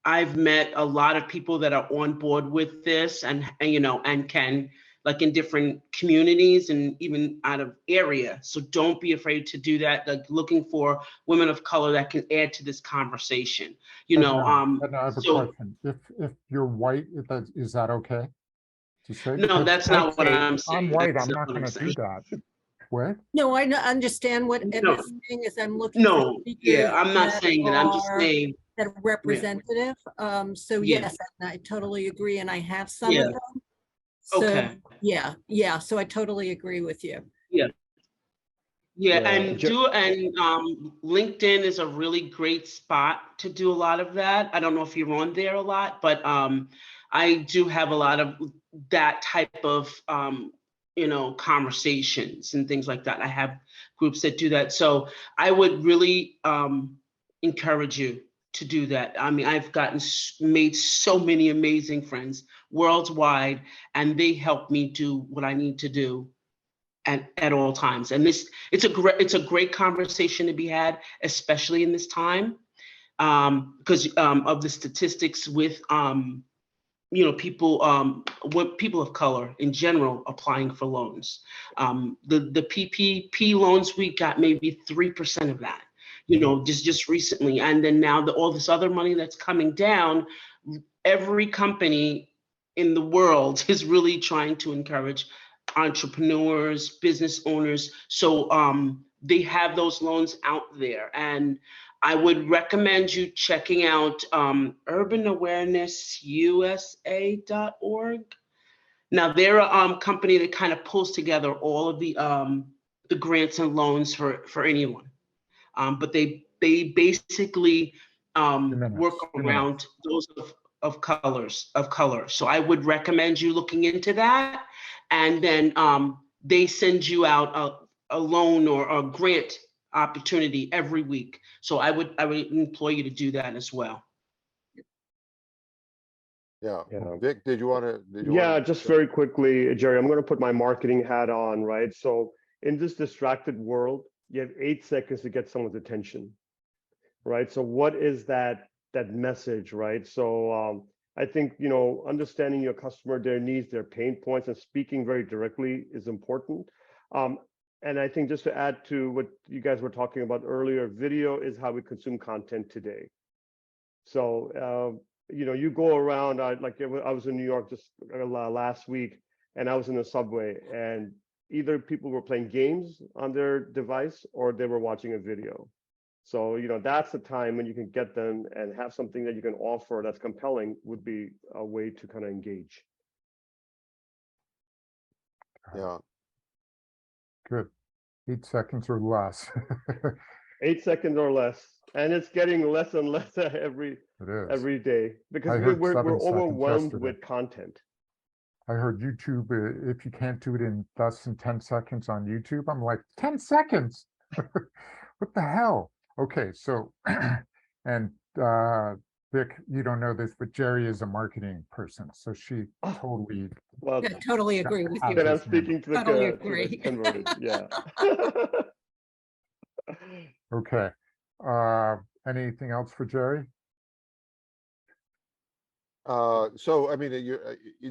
I've met a lot of people that are on board with this, and you know, and can, like, in different communities and even out of area. So don't be afraid to do that. Like, looking for women of color that can add to this conversation. You know, Edna, I have a so question. If you're white, is that okay to say? no, Because that's don't not what say, I'm I'm saying. white, That's I'm not not what going I'm to do saying. that. What? No, I understand what No. Edna's saying is I'm looking for No, yeah, speakers I'm not that saying that. I'm just are saying, that are representative. So Yeah. yes, I totally agree, and I have some Yeah. of them. So okay. yeah. So I totally agree with you. Yeah, Yeah, and LinkedIn is a really great spot to do a lot of that. I don't know if you're on there a lot, but I do have a lot of that type of you know, conversations and things like that. I have groups that do that. So I would really encourage you to do that. I mean, I've made so many amazing friends worldwide, and they help me do what I need to do at all times. And it's a great conversation to be had, especially in this time, because of the statistics with you know, people of color in general applying for loans. The PPP loans, we got maybe 3% of that, you know, just recently. And then now all this other money that's coming down, every company in the world is really trying to encourage entrepreneurs, business owners. So they have those loans out there. And I would recommend you checking out urbanawarenessusa.org. Now they're a company that kind of pulls together all of the grants and loans for anyone. But they basically work around those of color. So I would recommend you looking into that. And then they send you out a loan or a grant opportunity every week. So I would implore you to do that as well. Yeah. Yeah. Vic, did you want to? Yeah, just very quickly, Jerry, I'm going to put my marketing hat on, right? So in this distracted world, you have 8 seconds to get someone's attention, right? So what is that message, right? So I think, you know, understanding your customer, their needs, their pain points, and speaking very directly is important. And I think just to add to what you guys were talking about earlier, video is how we consume content today. So, you know, you go around, like I was in New York just last week, and I was in the subway, and either people were playing games on their device or they were watching a video. So, that's the time when you can get them and have something that you can offer that's compelling would be a way to kind of engage. Yeah. Good. 8 seconds or less. 8 seconds or less. And it's getting less and less It is. every day because I heard we're 7 seconds overwhelmed yesterday. with content. I heard YouTube, if you can't do it in less than 10 seconds on YouTube, I'm like, 10 seconds? What the hell? Okay, so, and Vic, you don't know this, but Jerry is a marketing person, so she Oh. totally, Well, I totally agree with you. then I'm this number. speaking to the, Totally to the agree. converted. Yeah. okay. Anything else for Jerry? So, I mean,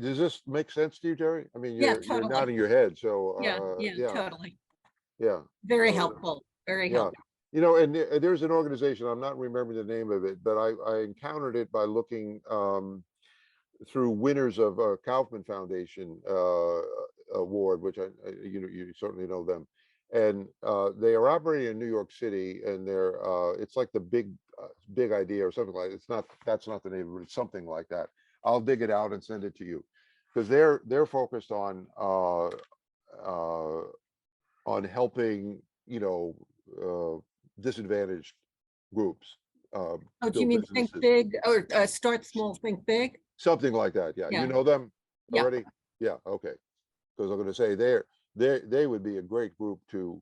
does this make sense to you, Jerry? I mean, Yeah, you're totally. nodding your head, so, Yeah, yeah, totally. yeah. Very Uh, helpful, very Yeah, helpful. and there's an organization, I'm not remembering the name of it, but I encountered it by looking through winners of Kaufman Foundation award, which you certainly know them. And they are operating in New York City, and they're it's like the big idea or something like it's not, that's not the name of it, it's something like that. I'll dig it out and send it to you because they're focused on helping disadvantaged groups Oh, do you build mean think businesses, big or start small, think big? something like that. Yeah, Yeah. you know them Yeah. already. Yeah, okay. Because I'm going to say they would be a great group to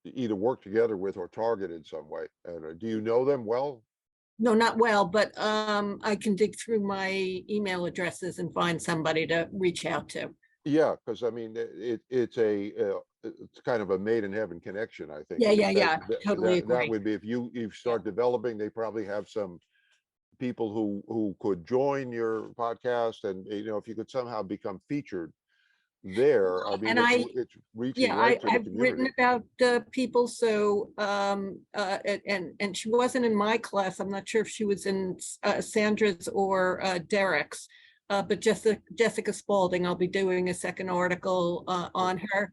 either work together with or target in some way. And do you know them well? No, not well, but I can dig through my email addresses and find somebody to reach out to. Yeah, because I mean it's kind of a made in heaven connection, I think. Yeah, because totally that agree. would be if you start developing, they probably have some people who could join your podcast, and if you could somehow become featured there, I mean, And it's reaching Yeah, right to the I've written community. about people, so and she wasn't in my class. I'm not sure if she was in Sandra's or Derek's, but Jessica Spalding. I'll be doing a second article on her.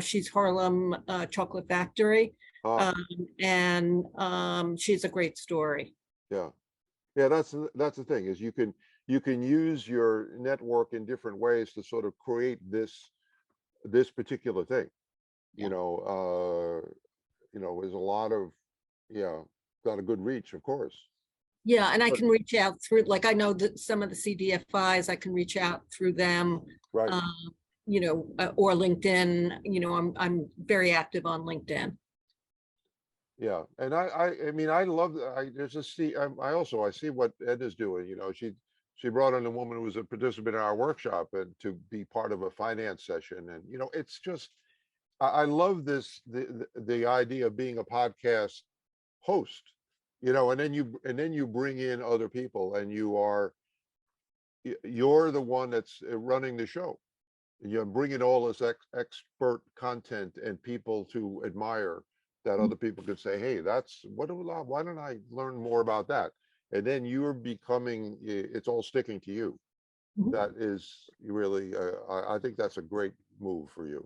She's Harlem Chocolate Factory, Ah, and she's a great story. yeah. Yeah, that's the thing is you can use your network in different ways to sort of create this particular thing. Yeah. There's a lot of, yeah, got a good reach, of course. Yeah, and I But- can reach out through, like, I know that some of the CDFIs, I can reach out through them, Right. or LinkedIn. I'm very active on LinkedIn. Yeah. And I mean, I love, there's a see, I see what Ed is doing, she brought in a woman who was a participant in our workshop and to be part of a finance session. And, it's just, I love the idea of being a podcast host, and then you bring in other people and you're the one that's running the show. You're bringing all this expert content and people to admire that other people could say, hey, why don't I learn more about that? And then you're becoming, it's all sticking to you. Mhm. That is really, I think that's a great move for you.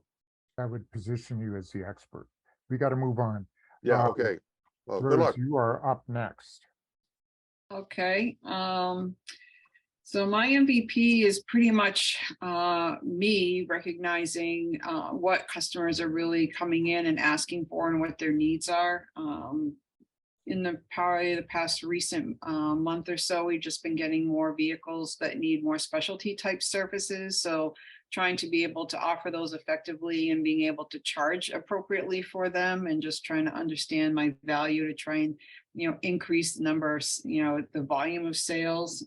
I would position you as the expert. We got to move on. Yeah, Um, okay. Well, good Rose, luck. you are up next. Okay, so my MVP is pretty much me recognizing what customers are really coming in and asking for and what their needs are. In probably the past recent month or so, we've just been getting more vehicles that need more specialty type services. So trying to be able to offer those effectively and being able to charge appropriately for them, and just trying to understand my value to try and, increase the numbers, the volume of sales.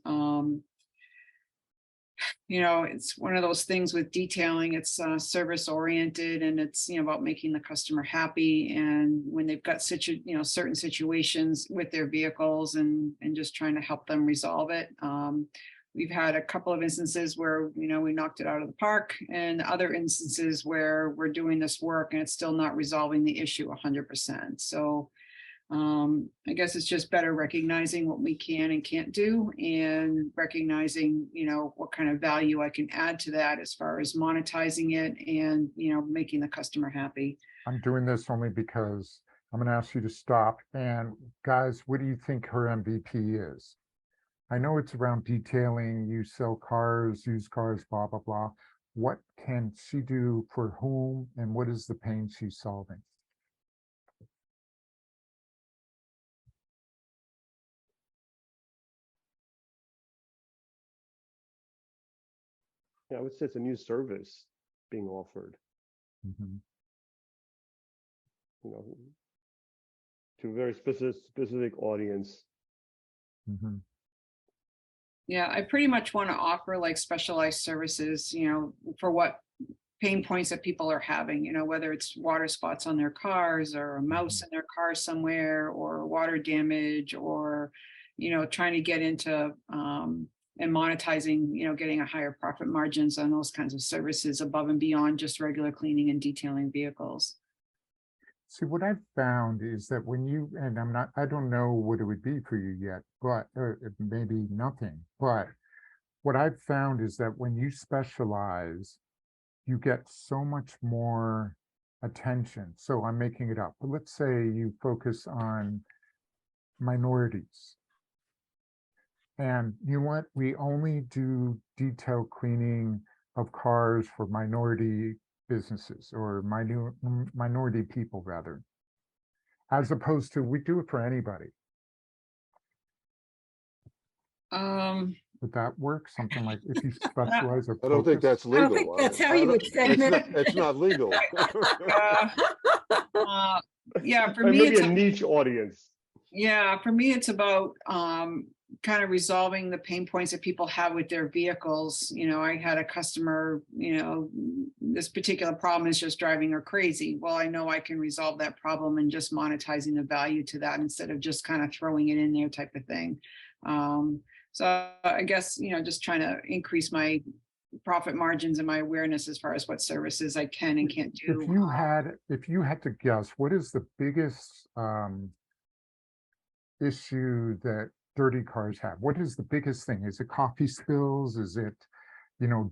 It's one of those things with detailing. It's service oriented, and it's about making the customer happy, and when they've got certain situations with their vehicles, and just trying to help them resolve it. We've had a couple of instances where we knocked it out of the park, and other instances where we're doing this work and it's still not resolving the issue 100%. So I guess it's just better recognizing what we can and can't do, and recognizing, what kind of value I can add to that as far as monetizing it and, making the customer happy. I'm doing this only because I'm gonna ask you to stop. And guys, what do you think her MVP is? I know it's around detailing, you sell cars, used cars, blah, blah, blah. What can she do for whom, and what is the pain she's solving? Yeah, I would say it's a new service being offered, Mhm, you know, to a very specific audience. mhm. Yeah, I pretty much want to offer like specialized services, for what pain points that people are having, whether it's water spots on their cars or a mouse in their car somewhere or water damage or, trying to get into and monetizing, getting a higher profit margins on those kinds of services above and beyond just regular cleaning and detailing vehicles. See, what I've found is that when you, and I don't know what it would be for you yet, but maybe nothing, but what I've found is that when you specialize, you get so much more attention. So I'm making it up, but let's say you focus on minorities. And you know what? We only do detail cleaning of cars for minority businesses or minority people rather, as opposed to we do it for anybody. Um, Would that work? Something like if you specialize or I don't think focus? that's I don't legal. think that's how you would segment It's not legal. yeah, yeah, for And me, maybe it's a niche audience. Yeah, for me, it's about kind of resolving the pain points that people have with their vehicles. I had a customer, this particular problem is just driving her crazy. Well, I know I can resolve that problem and just monetizing the value to that instead of just kind of throwing it in there type of thing. So I guess, just trying to increase my profit margins and my awareness as far as what services I can and can't do. If you had to guess, what is the biggest issue that dirty cars have? What is the biggest thing? Is it coffee spills? Is it,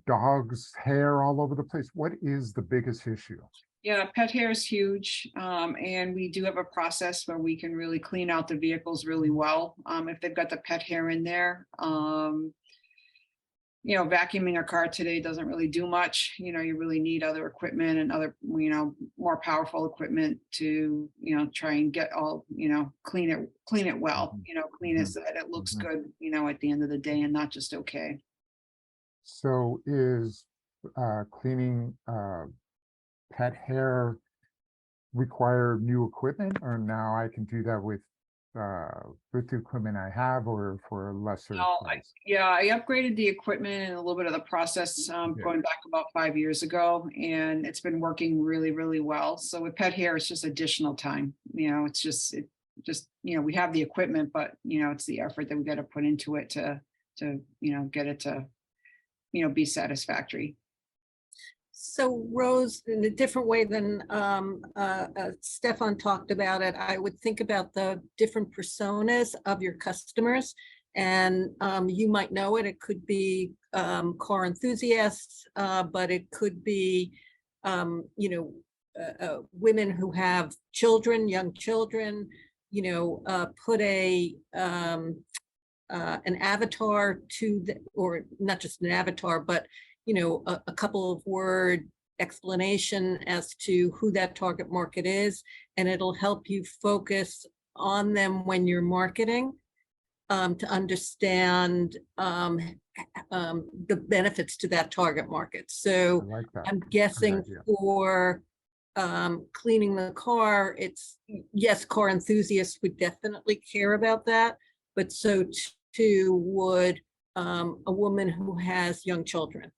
dogs' hair all over the place? What is the biggest issue? Yeah, pet hair is huge. And we do have a process where we can really clean out the vehicles really well. If they've got the pet hair in there, vacuuming a car today doesn't really do much. You really need other equipment and other, more powerful equipment to, try and get all, clean it well, clean it so that it looks good, at the end of the day and not just okay. So is cleaning pet hair require new equipment, or now I can do that with the equipment I have or for a lesser price? I upgraded the equipment and a little bit of the process going back about 5 years ago, and it's been working really, really well. So with pet hair, it's just additional time. It's just we have the equipment, but it's the effort that we got to put into it to get it to be satisfactory. So Rose, in a different way than Stefan talked about it, I would think about the different personas of your customers. And you might know it, it could be car enthusiasts, but it could be, women who have children, young children, put an avatar to the, or not just an avatar, but a couple of word explanation as to who that target market is, and it'll help you focus on them when you're marketing to understand the benefits to that target market. I So like that. I'm Good guessing idea. for cleaning the car, it's, yes, car enthusiasts would definitely care about that, but so too would a woman who has young children.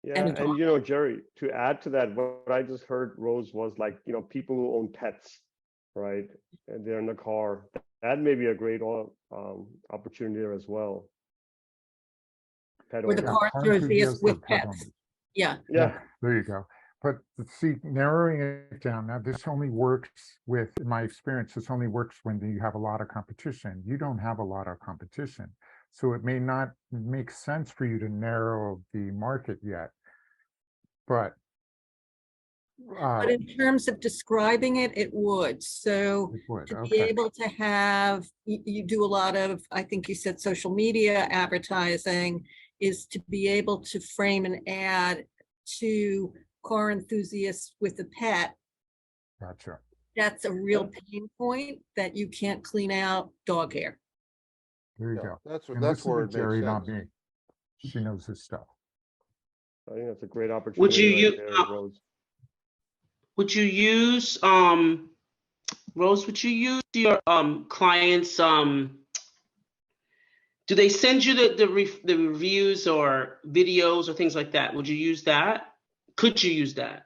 Yeah, And a and dog. Jerry, to add to that, what I just heard, Rose, was like, people who own pets, right? And they're in the car. That may be a great opportunity there as well. Pet Or the owners. car enthusiasts with pet pets. owners. Yeah. Yeah, There you go. But see, narrowing it down, now this only works with, in my experience, this only works when you have a lot of competition. You don't have a lot of competition. So it may not make sense for you to narrow the market yet. But But in terms of describing it, it would. So it would, to be okay. able to have, you do a lot of, I think you said social media advertising, is to be able to frame an ad to car enthusiasts with a pet. Gotcha. That's a real pain point that you can't clean out dog hair. There you Yeah, go. that's And that's listen where to it makes Jerry, sense. not me. She knows his stuff. I think that's a great Would opportunity you, right there, Rose. would you use, Rose, would you use your clients, do they send you the reviews or videos or things like that? Would you use that? Could you use that?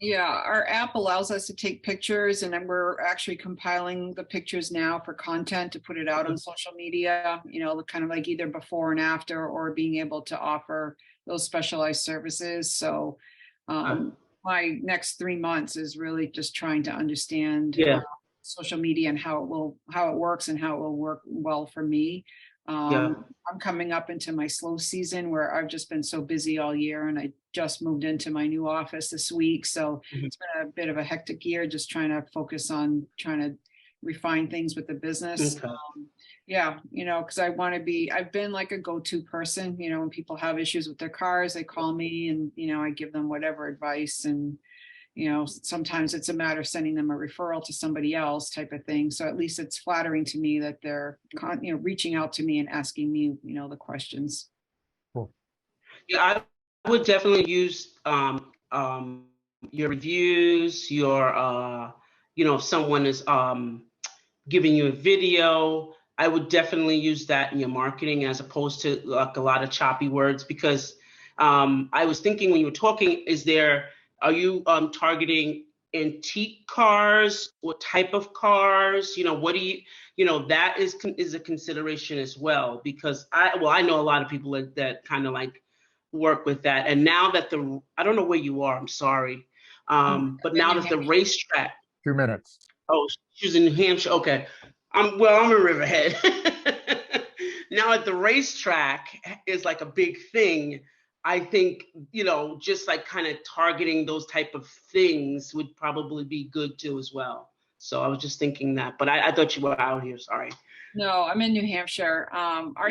Yeah, our app allows us to take pictures, and then we're actually compiling the pictures now for content to put it out on social media, you know, kind of like either before and after, or being able to offer those specialized services. So my next 3 months is really just trying to understand Yeah. social media and how it works and how it will work well for me. Yeah. I'm coming up into my slow season where I've just been so busy all year, and I just moved into my new office this week. So Mhm. it's been a bit of a hectic year, just trying to focus on trying to refine things with the business. Okay. Yeah, you know, because I've been like a go-to person, you know, when people have issues with their cars, they call me and, you know, I give them whatever advice. And you know, sometimes it's a matter of sending them a referral to somebody else type of thing. So at least it's flattering to me that they're, you know, reaching out to me and asking me, you know, the questions. Cool. Yeah, I would definitely use your reviews, your you know, if someone is giving you a video, I would definitely use that in your marketing as opposed to like a lot of choppy words, because I was thinking when you were talking, are you targeting antique cars? What type of cars? You know, what do you know, that is a consideration as well, because I know a lot of people that kind of like work with that. And now that I don't know where you are, I'm sorry. But now that the racetrack, 2 minutes. oh, she's in New Hampshire. Okay. I'm in Riverhead. Now at the racetrack is like a big thing. I think, you know, just like kind of targeting those type of things would probably be good too as well. So I was just thinking that, but I thought you were out here. Sorry. No, I'm in New Hampshire. Our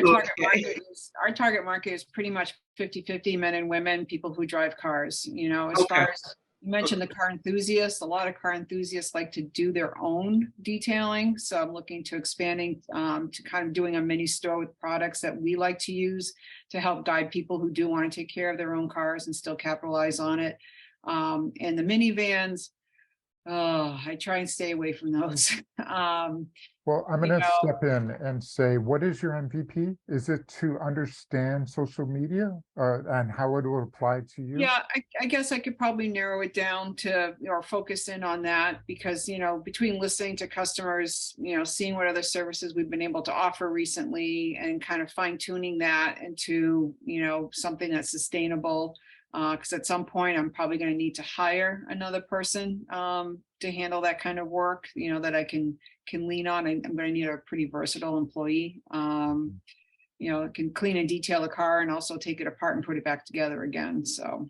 target market is pretty much 50-50 men and women, people who drive cars. You know, as far as you mentioned the car enthusiasts, a lot of car enthusiasts like to do their own detailing. So I'm looking to expanding to kind of doing a mini store with products that we like to use to help guide people who do want to take care of their own cars and still capitalize on it. And the minivans, I try and stay away from those. Well, I'm You going to know- step in and say, what is your MVP? Is it to understand social media and how it will apply to you? Yeah, I guess I could probably narrow it down to, or focus in on that, because, you know, between listening to customers, you know, seeing what other services we've been able to offer recently and kind of fine tuning that into, you know, something that's sustainable. Because at some point I'm probably going to need to hire another person to handle that kind of work, you know, that I can lean on. I'm going to need a pretty versatile employee. You know, can clean and detail a car and also take it apart and put it back together again. So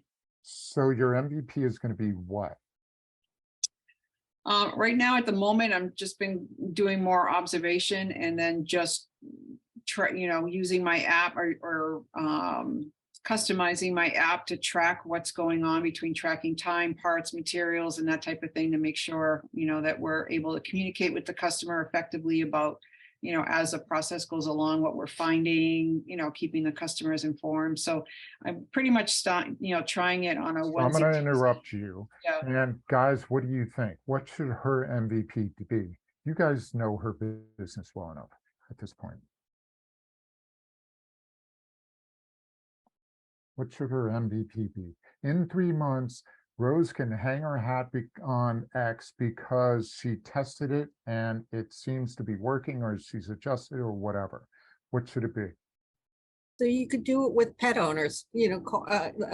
your MVP is going to be what? right now at the moment, I'm just been doing more observation and then just using my app or customizing my app to track what's going on between tracking time, parts, materials, and that type of thing to make sure, you know, that we're able to communicate with the customer effectively about, you know, as the process goes along, what we're finding, you know, keeping the customers informed. So I'm pretty much trying it on a So one. I'm going to interrupt you. Yeah. And guys, what do you think? What should her MVP be? You guys know her business well enough at this point. What should her MVP be? In 3 months, Rose can hang her hat on X because she tested it and it seems to be working, or she's adjusted or whatever. What should it be? So you could do it with pet owners, you know,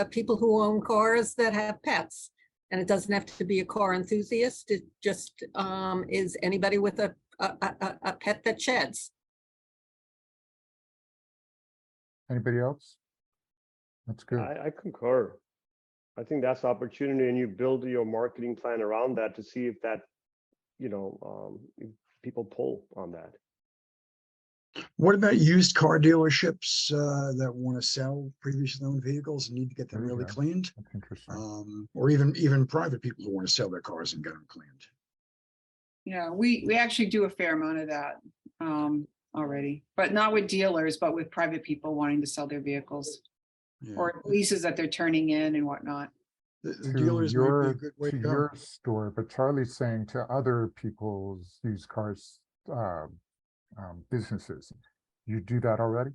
people who own cars that have pets. And it doesn't have to be a car enthusiast. It just is anybody with a pet that sheds. Anybody else? That's good. I concur. I think that's the opportunity, and you build your marketing plan around that to see if that, if people pull on that. What about used car dealerships that want to sell previously owned vehicles and need to get them There you really go. cleaned? That's interesting. Or even private people who want to sell their cars and get them cleaned. Yeah, we actually do a fair amount of that already, but not with dealers, but with private people wanting to sell their vehicles Yeah. or leases that they're turning in and whatnot. The To dealers might be a your, good way to to go. your store, but Charlie's saying to other people's used cars, businesses. You do that already?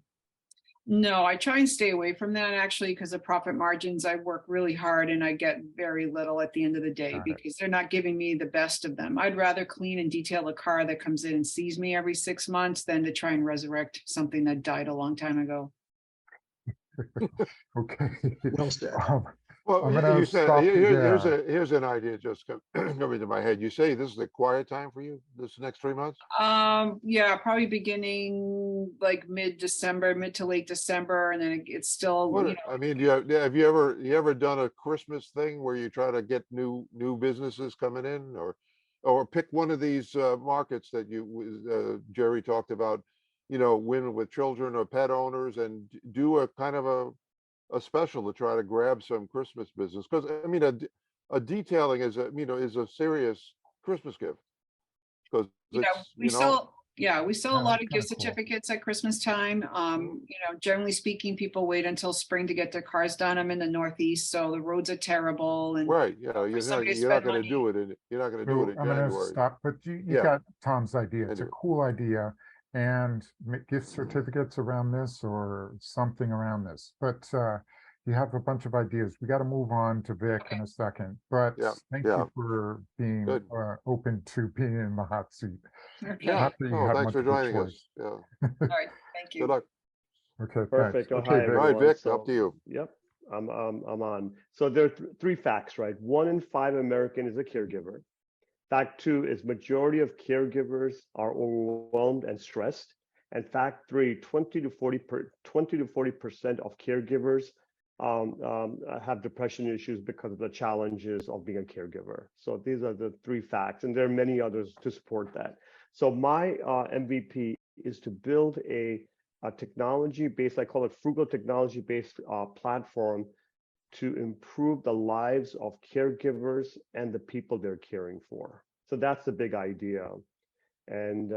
No, I try and stay away from that actually because of profit margins. I work really hard and I get very little at the end of the day Got it. because they're not giving me the best of them. I'd rather clean and detail a car that comes in and sees me every 6 months than to try and resurrect something that died a long time ago. Okay. Well said. Well, I'm you gonna said, stop you here's there. here's an idea just coming to my head. You say this is a quiet time for you, this next 3 months? Yeah, probably beginning like mid-December, mid to late December, and then it's still, What, I mean, have you ever done a Christmas thing where you try to get new businesses coming in, or pick one of these markets that Jerry talked about, women with children or pet owners, and do a kind of a special to try to grab some Christmas business, because I mean a detailing is a serious Christmas gift, because yeah, it's we sell a Yeah, lot of that's gift kinda cool. certificates at Christmas time. Generally speaking, people wait until spring to get their cars done. I'm in the Northeast, so the roads are terrible and right. somebody to You're not spend going to money. do it in So I'm gonna January. stop, but you Yeah, got Tom's idea. I It's a do. cool idea. And gift certificates around this or something around this, but you have a bunch of ideas. We got to move on to Vic in a second, but Yeah, thank yeah. you for being Good. open to being in the hot seat. Okay, Yeah. Not that you Oh, have thanks much for of a joining us. choice. Yeah. all right, thank you. Good luck. Okay, thanks. Perfect. Oh, Okay, hi, Vic. All right, everyone. Vic, up to you. Yep, I'm on. So there are three facts, right? 1 in 5 American is a caregiver. Fact 2 is majority of caregivers are overwhelmed and stressed. And fact 3, 20 to 40% of caregivers have depression issues because of the challenges of being a caregiver. So these are the 3 facts, and there are many others to support that. So my MVP is to build a technology-based, I call it frugal technology-based platform to improve the lives of caregivers and the people they're caring for. So that's the big idea. And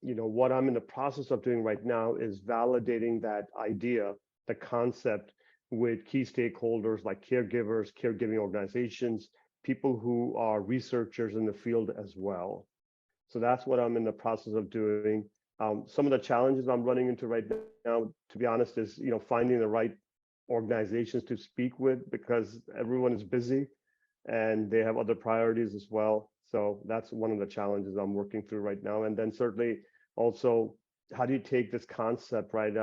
what I'm in the process of doing right now is validating that idea, the concept, with key stakeholders like caregivers, caregiving organizations, people who are researchers in the field as well. So that's what I'm in the process of doing. Some of the challenges I'm running into right now, to be honest, is finding the right organizations to speak with, because everyone is busy and they have other priorities as well. So that's one of the challenges I'm working through right now. And then certainly also, how do you take this concept right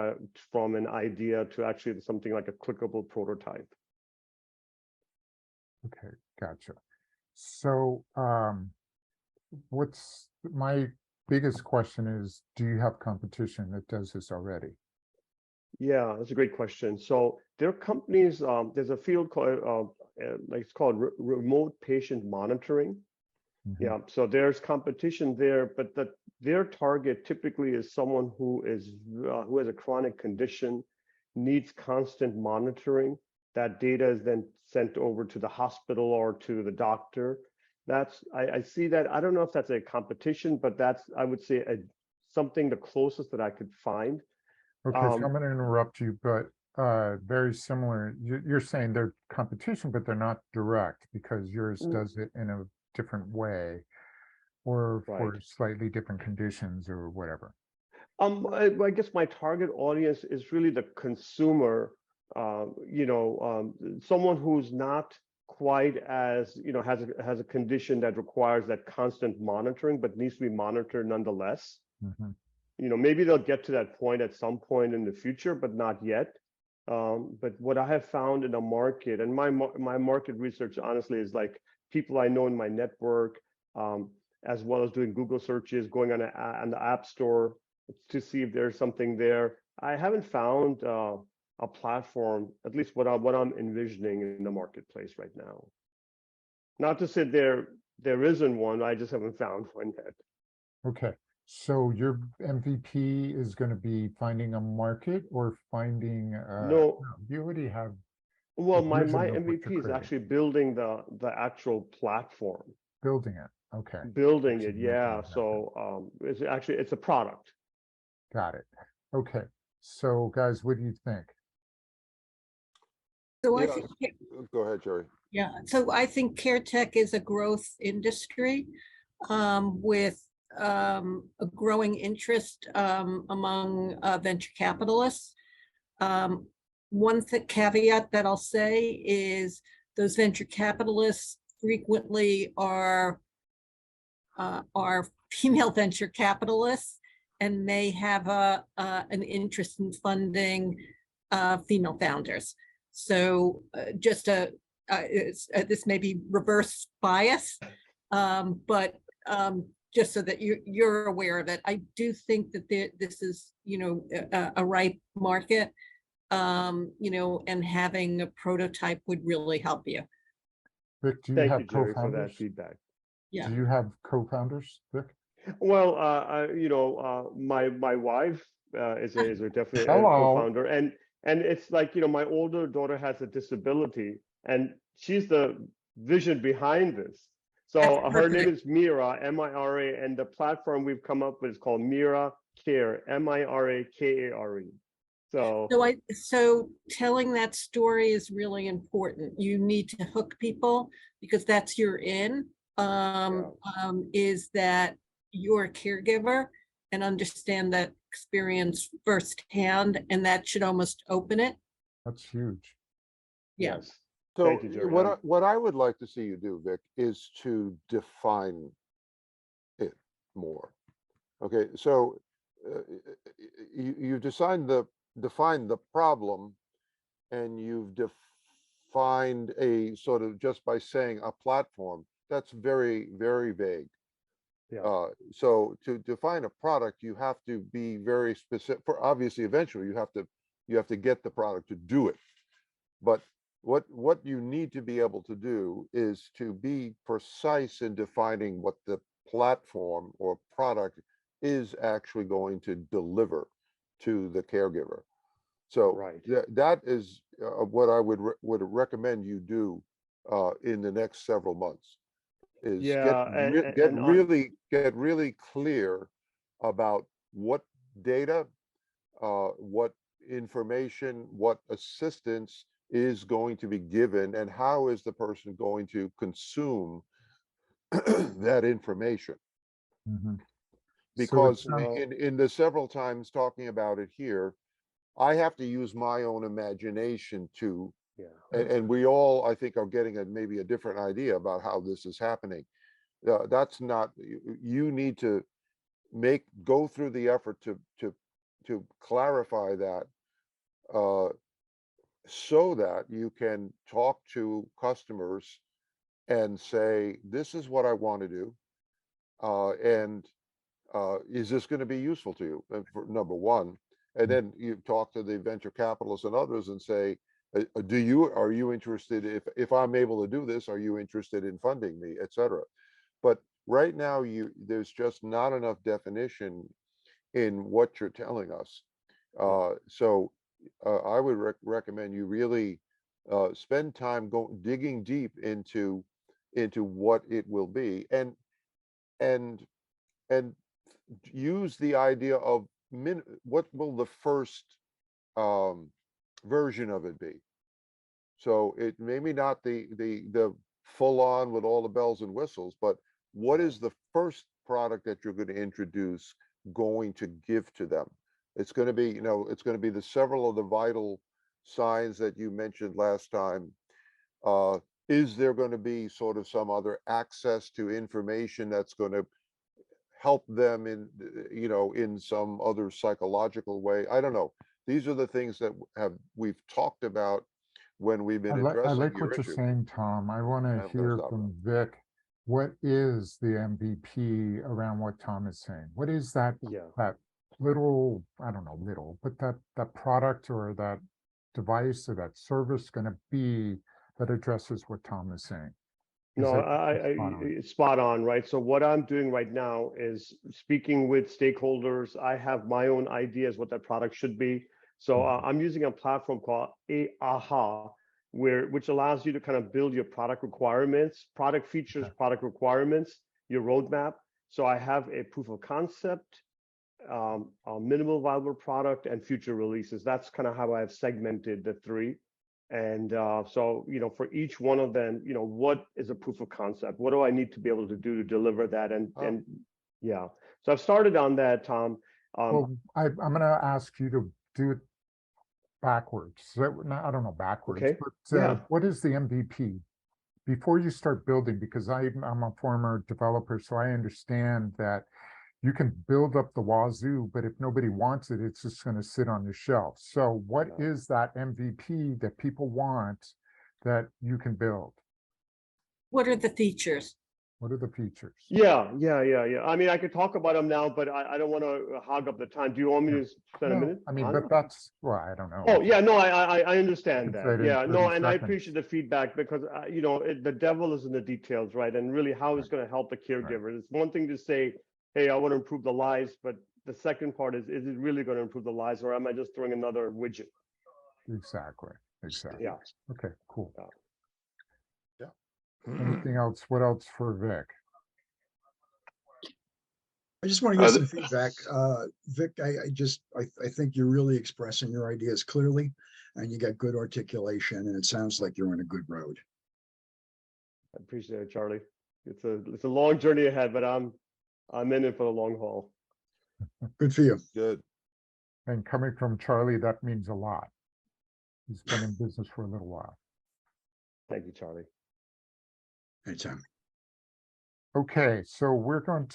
from an idea to actually something like a clickable prototype? Okay, gotcha. So what's my biggest question is, do you have competition that does this already? Yeah, that's a great question. So there are companies, there's a field called, it's called remote patient monitoring. Mhm. Yeah, so there's competition there, but their target typically is someone who has a chronic condition, needs constant monitoring. That data is then sent over to the hospital or to the doctor. I see that. I don't know if that's a competition, but that's, I would say, something the closest that I could find. Okay, so I'm going to interrupt you, but very similar. You're saying they're competition, but they're not direct because yours does it in a different way or for Right. slightly different conditions or whatever. I guess my target audience is really the consumer, someone who's not quite as, has a condition that requires that constant monitoring, but needs to be monitored nonetheless. Mhm. Maybe they'll get to that point at some point in the future, but not yet. But what I have found in the market, and my market research, honestly, is like people I know in my network, as well as doing Google searches, going on the App Store to see if there's something there. I haven't found a platform, at least what I'm envisioning in the marketplace right now. Not to say there isn't one, I just haven't found one yet. Okay, so your MVP is gonna be finding a market or finding, No, you already have, well, my vision of what you're MVP is creating. actually building the actual platform, building it, okay, building should it. mention Yeah, that. so it's a product. got it. Okay, so guys, what do you think? So I Yeah. think, Go ahead, Jerry. yeah, so I think CareTech is a growth industry with a growing interest among venture capitalists. One caveat that I'll say is those venture capitalists frequently are female venture capitalists, and they have an interest in funding female founders. So this may be reverse bias, but just so that you're aware of it, I do think that this is, a ripe market, and having a prototype would really help you. Vic, do you Thank have you, Jerry, for that co-founders? feedback. Yeah. Do you have co-founders, Vic? Well, my wife is definitely a Hello. co-founder, and it's like, my older daughter has a disability, and she's the vision behind this. So That's her name perfect. is Mira, M-I-R-A, and the platform we've come up with is called Mira Care, M-I-R-A-K-A-R-E. So So telling that story is really important. You need to hook people because that's your in. Is that you're a caregiver and understand that experience firsthand, and that should almost open it. That's huge. Yeah. yes. So Thank you, Jerry. what I would like to see you do, Vic, is to define it more. Okay, so you defined the problem, and you've defined a sort of, just by saying a platform, that's very, very vague. Yeah. So to define a product, you have to be very specific. For obviously, eventually, you have to get the product to do it. But what you need to be able to do is to be precise in defining what the platform or product is actually going to deliver to the caregiver. So Right. that is what I would recommend you do in the next several months. Is Yeah, get really clear about what data, what information, what assistance is going to be given, and how is the person going to consume that information. Mhm. So Because it's, in the several times talking about it here, I have to use my own imagination too, yeah. and we all, I think, are getting maybe a different idea about how this is happening. That's not, you need to go through the effort to clarify that, so that you can talk to customers and say, this is what I want to do, and is this going to be useful to you, for number one. And then you talk to the venture capitalists and others and say, are you interested, if I'm able to do this, are you interested in funding me, etc. But right now, there's just not enough definition in what you're telling us. So I would recommend you really spend time digging deep into what it will be, and use the idea of what will the first version of it be. So it maybe not the full on with all the bells and whistles, but what is the first product that you're going to introduce going to give to them? It's going to be, it's going to be the several of the vital signs that you mentioned last time. Is there going to be sort of some other access to information that's going to help them in, in some other psychological way? I don't know. These are the things that we've talked about when we've been I addressing like your what you're issue. saying, Tom. I want to I'm gonna hear stop from Vic. What is the MVP around what Tom is saying? What is that Yeah. little, I don't know, little, but that product or that device or that service going to be that addresses what Tom is saying? Is No, that spot on? it's spot on, right? So what I'm doing right now is speaking with stakeholders. I have my own ideas what that product should be. So I'm using a platform called AHA, which allows you to kind of build your product requirements, product features, product requirements, your roadmap. So I have a proof of concept, a minimal viable product, and future releases. That's kind of how I've segmented the three. And so, for each one of them, what is a proof of concept? What do I need to be able to do to deliver that? And yeah, so I've started on that, Tom. Well, I'm going to ask you to do it backwards. So, I don't know backwards, Okay. but Yeah. what is the MVP? Before you start building, because I'm a former developer, so I understand that you can build up the wazoo, but if nobody wants it, it's just going to sit on the shelf. So what is that MVP that people want that you can build? What are the features? What are the features? Yeah. I mean, I could talk about them now, but I don't want to hog up the time. Do you want me to spend a No, minute? I mean, on but it? that's, well, I don't know. Oh, yeah, no, I understand Say that. it in Yeah, no, 30 and I seconds. appreciate the feedback because, the devil is in the details, right? And really how it's going to help the caregiver. It's one thing to say, hey, I want to improve the lives, but the second part is it really going to improve the lives, or am I just throwing another widget? Exactly. Yeah. Okay, cool. Yeah. Anything else? What else for Vic? I just want to get some feedback. Vic, I think you're really expressing your ideas clearly and you got good articulation and it sounds like you're on a good road. I appreciate it, Charlie. It's a long journey ahead, but I'm in it for the long haul. Good for you. Good. And coming from Charlie, that means a lot. He's been in business for a little while. Thank you, Charlie. Anytime. Okay, so we're going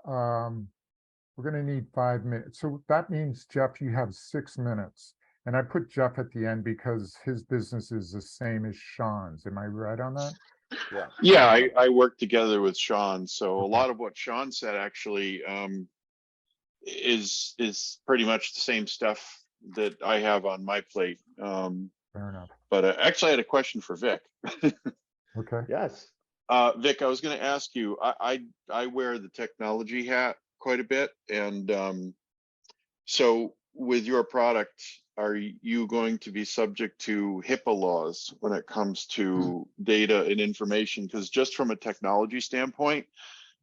to need 5 minutes. So that means, Jeff, you have 6 minutes. And I put Jeff at the end because his business is the same as Sean's. Am I right on that? Yeah. Yeah, I work together with Sean, so a Okay. lot of what Sean said actually is pretty much the same stuff that I have on my plate. Fair enough. But actually, I had a question for Vic. Okay. Yes. Vic, I was going to ask you. I wear the technology hat quite a bit, and so with your product, are you going to be subject to HIPAA laws when it comes to data and information? Because just from a technology standpoint,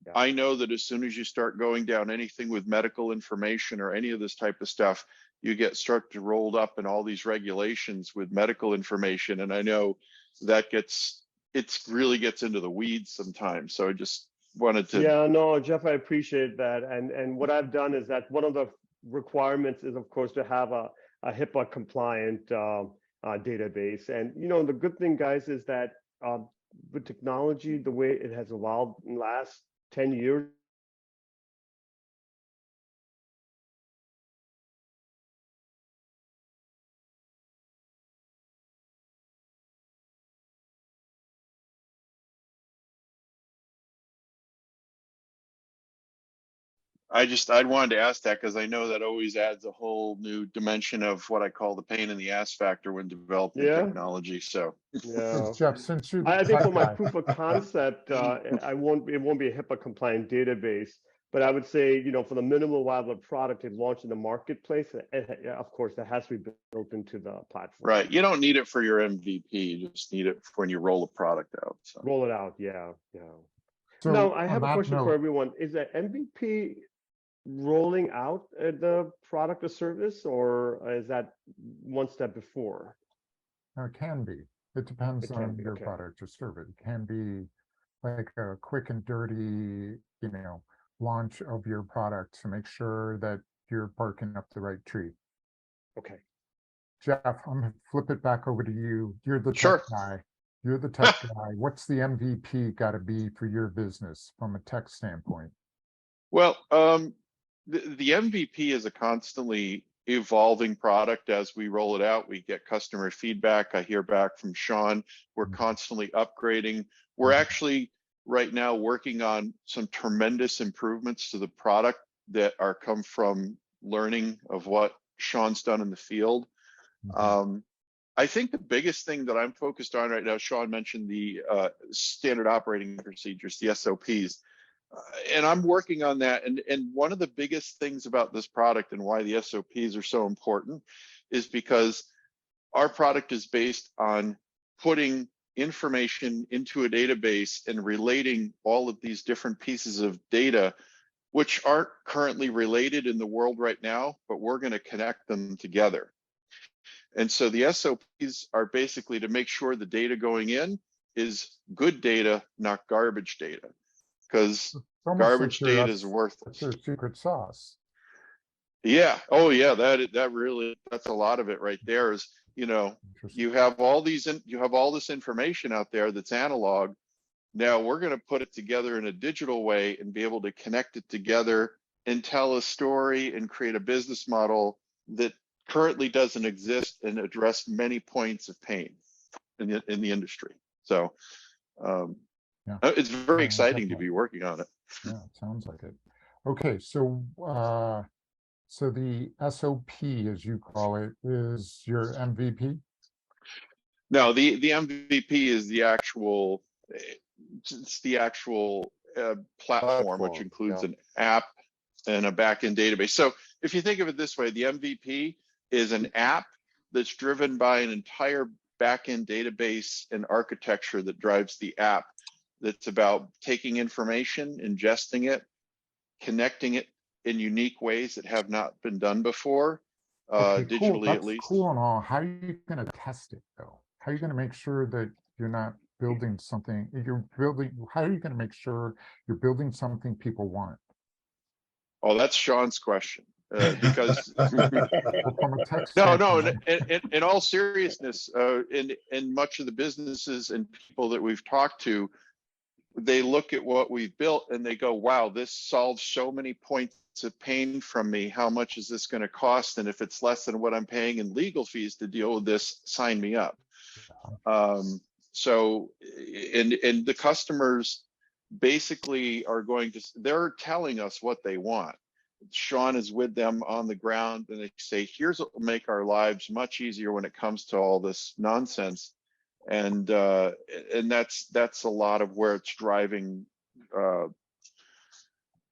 Yeah. I know that as soon as you start going down anything with medical information or any of this type of stuff, you start to rolled up in all these regulations with medical information. And I know that it really gets into the weeds sometimes. So I just wanted to. Yeah, no, Jeff, I appreciate that. And what I've done is that one of the requirements is, of course, to have a HIPAA compliant database. And, the good thing, guys, is that with technology, the way it has evolved in the last 10 years, I wanted to ask that because I know that always adds a whole new dimension of what I call the pain in the ass factor when developing Yeah. technology. So yeah. So Jeff, since you're the I think tech for my guy, proof of concept, it won't be a HIPAA compliant database, but I would say, for the minimal viable product to launch in the marketplace, of course, that has to be built into the platform. right, you don't need it for your MVP. You just need it for when you roll a product out. So. Roll it out. Yeah. so Now, I on have a that question note, for everyone. Is the MVP rolling out the product or service, or is that one step before? it can be. It depends It can on be, your okay. product or service. It can be like a quick and dirty, launch of your product to make sure that you're barking up the right tree. Okay. Jeff, I'm gonna flip it back over to you. You're the Sure. tech guy. You're the tech guy. What's the MVP got to be for your business from a tech standpoint? Well, the MVP is a constantly evolving product. As we roll it out, we get customer feedback. I hear back from Sean. We're constantly upgrading. We're actually right now working on some tremendous improvements to the product that come from learning of what Sean's done in the field. Mhm. I think the biggest thing that I'm focused on right now, Sean mentioned the standard operating procedures, the SOPs, and I'm working on that. And one of the biggest things about this product and why the SOPs are so important is because our product is based on putting information into a database and relating all of these different pieces of data, which aren't currently related in the world right now, but we're going to connect them together. And so the SOPs are basically to make sure the data going in is good data, not garbage data, because It's almost garbage like data is that's worthless. their secret sauce. Yeah. Oh, yeah. That really, that's a lot of it right there. Is, you know, Interesting. you have all this information out there that's analog. Now we're going to put it together in a digital way and be able to connect it together and tell a story and create a business model that currently doesn't exist and address many points of pain in the industry. So Yeah. it's very Yeah, exciting to definitely. be working on it. Yeah, it sounds like it. Okay, so so the SOP, as you call it, is your MVP? No, the MVP is the actual, it's the actual platform, which Platform, includes yeah. an app and a backend database. So if you think of it this way, the MVP is an app that's driven by an entire backend database and architecture that drives the app. That's about taking information, ingesting it, connecting it in unique ways that have not been done before, Okay, cool. digitally at That's least. cool and all. How are you going to test it though? How are you going to make sure that you're not building something, how are you going to make sure you're building something people want? Oh, that's Sean's question. Because Well, from a tech no, standpoint, in all seriousness, in much of the businesses and people that we've talked to, they look at what we've built and they go, wow, this solves so many points of pain from me. How much is this going to cost? And if it's less than what I'm paying in legal fees to deal with this, sign me up. So, and the customers basically are going to, they're telling us what they want. Sean is with them on the ground and they say, here's what will make our lives much easier when it comes to all this nonsense. And that's a lot of where it's driving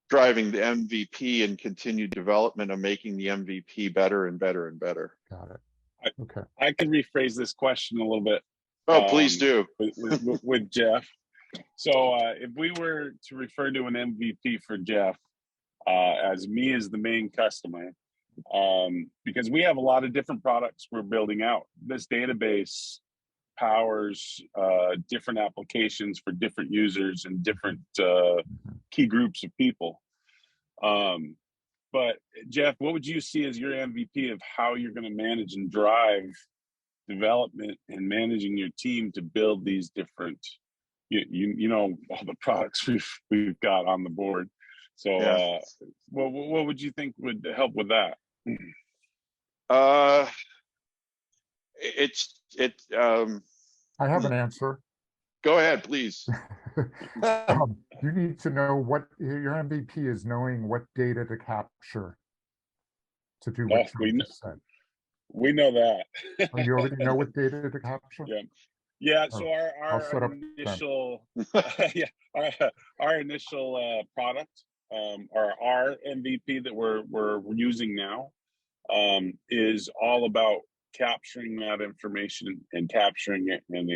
driving the MVP and continued development of making the MVP better and better and better. got it. Okay. I can rephrase this question a little bit. Oh, please do. With Jeff. So if we were to refer to an MVP for Jeff as me as the main customer, because we have a lot of different products we're building out. This database powers different applications for different users and different key groups of people. But Jeff, what would you see as your MVP of how you're going to manage and drive development and managing your team to build these different, you know, all the products we've got on the board. So Yeah. what would you think would help with that? I have an answer. Go ahead, please. You need to know what your MVP is, knowing what data to capture to do what you just said. We know that. Oh, you already know what data to capture? Yeah. So I'll set up our initial our initial product, our MVP that we're using now, is all about capturing that information and capturing it in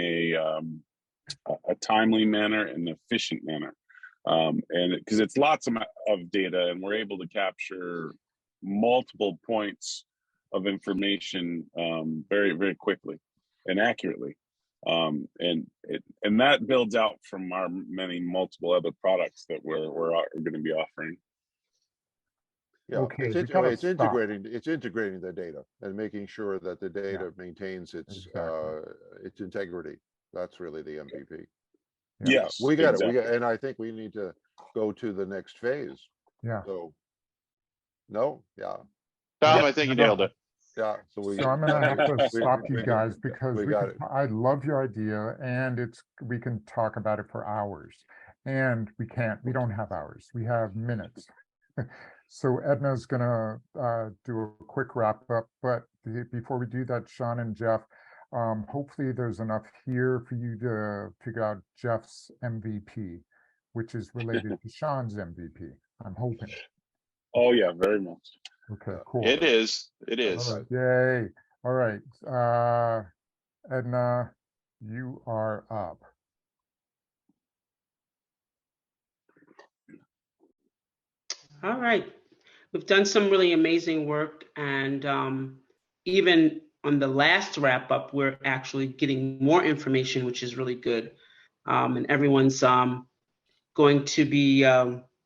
a timely manner and efficient manner. And because it's lots of data and we're able to capture multiple points of information very, very quickly and accurately. And that builds out from our many multiple other products that we're going to be offering. Yeah, Okay, it's integrating the data and making sure that the data maintains its its integrity. That's really the MVP. Yes, we got exactly. it. And I think we need to go to the next phase. Yeah. So, no, yeah, Tom, I think you nailed it. yeah. So I'm gonna have to stop you guys we because got it. I love your idea and we can talk about it for hours. And we don't have hours, we have minutes. So Edna's gonna do a quick wrap up, but before we do that, Sean and Jeff, hopefully there's enough here for you to figure out Jeff's MVP, which is related to Sean's MVP. I'm hoping. Oh yeah, very much. Okay, cool. It is. It All is. right, yay. All right, Edna, you are up. All right. We've done some really amazing work, and even on the last wrap up, we're actually getting more information, which is really good. And everyone's going to be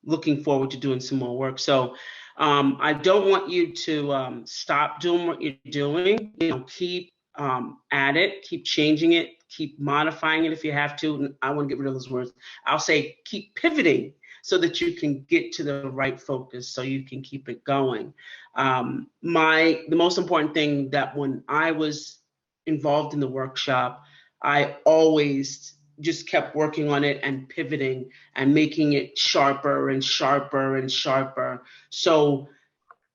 looking forward to doing some more work. So I don't want you to stop doing what you're doing. You know, keep at it, keep changing it, keep modifying it if you have to. And I want to get rid of those words. I'll say keep pivoting so that you can get to the right focus, so you can keep it going. The most important thing that when I was involved in the workshop, I always just kept working on it and pivoting and making it sharper and sharper and sharper. So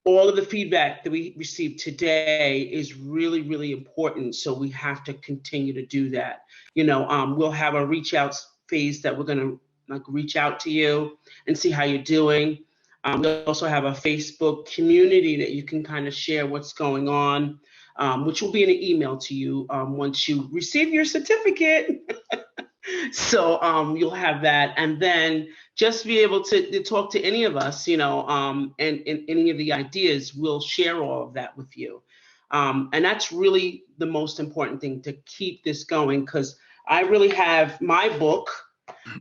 all of the feedback that we received today is really, really important. So we have to continue to do that. You know, we'll have a reach out phase that we're going to reach out to you and see how you're doing. We also have a Facebook community that you can kind of share what's going on, which will be in an email to you once you receive your certificate. So you'll have that, and then just be able to talk to any of us, you know, and any of the ideas, we'll share all of that with you. And that's really the most important thing, to keep this going, because I really have my book.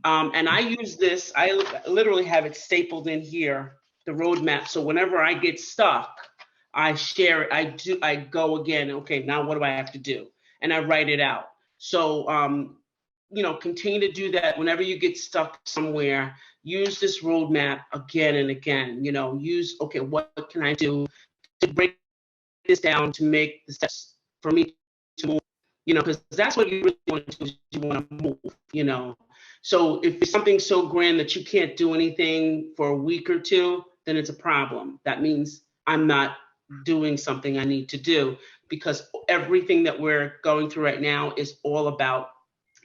And I use this, I literally have it stapled in here, the roadmap. So whenever I get stuck, I share it. I go again, okay, now what do I have to do? And I write it out. So, you know, continue to do that. Whenever you get stuck somewhere, use this roadmap again and again. You know, okay, what can I do to break this down, to make the steps for me to move? You know, because that's what you really want to do, is you want to move, you know. So if it's something so grand that you can't do anything for a week or two, then it's a problem. That means I'm not doing something I need to do, because everything that we're going through right now is all about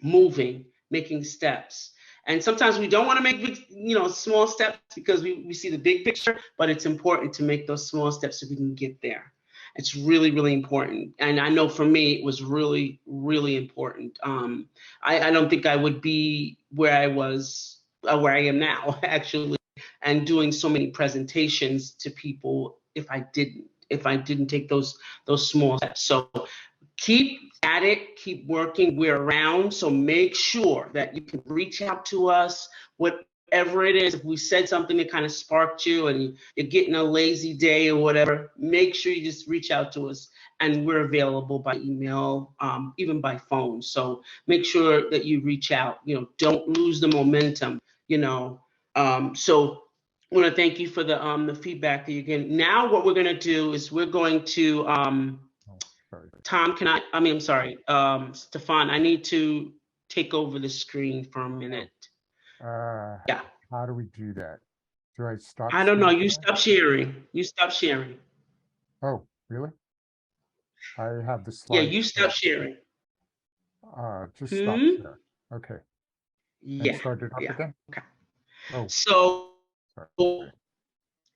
moving, making steps. And sometimes we don't want to make big, you know, small steps, because we see the big picture, but it's important to make those small steps so we can get there. It's really, really important. And I know for me, it was really, really important. I don't think I would be where I was, where I am now, actually, and doing so many presentations to people if I didn't take those small steps. So keep at it, keep working. We're around, so make sure that you can reach out to us, whatever it is. If we said something that kind of sparked you and you're getting a lazy day or whatever, make sure you just reach out to us, and we're available by email, even by phone. So make sure that you reach out, you know, don't lose the momentum, you know. So I want to thank you for the feedback that you get. Now what we're going to do is we're going to, Tom, I'm sorry, Stefan, I need to take over the screen for a minute. Yeah. How do we do that? Do I stop? I don't know. You stop sharing. You stop sharing. Oh, really? I have the slide. Yeah, you stop sharing. Just stop there. Okay. Yeah. And start it up again? Okay. Oh. So, sorry.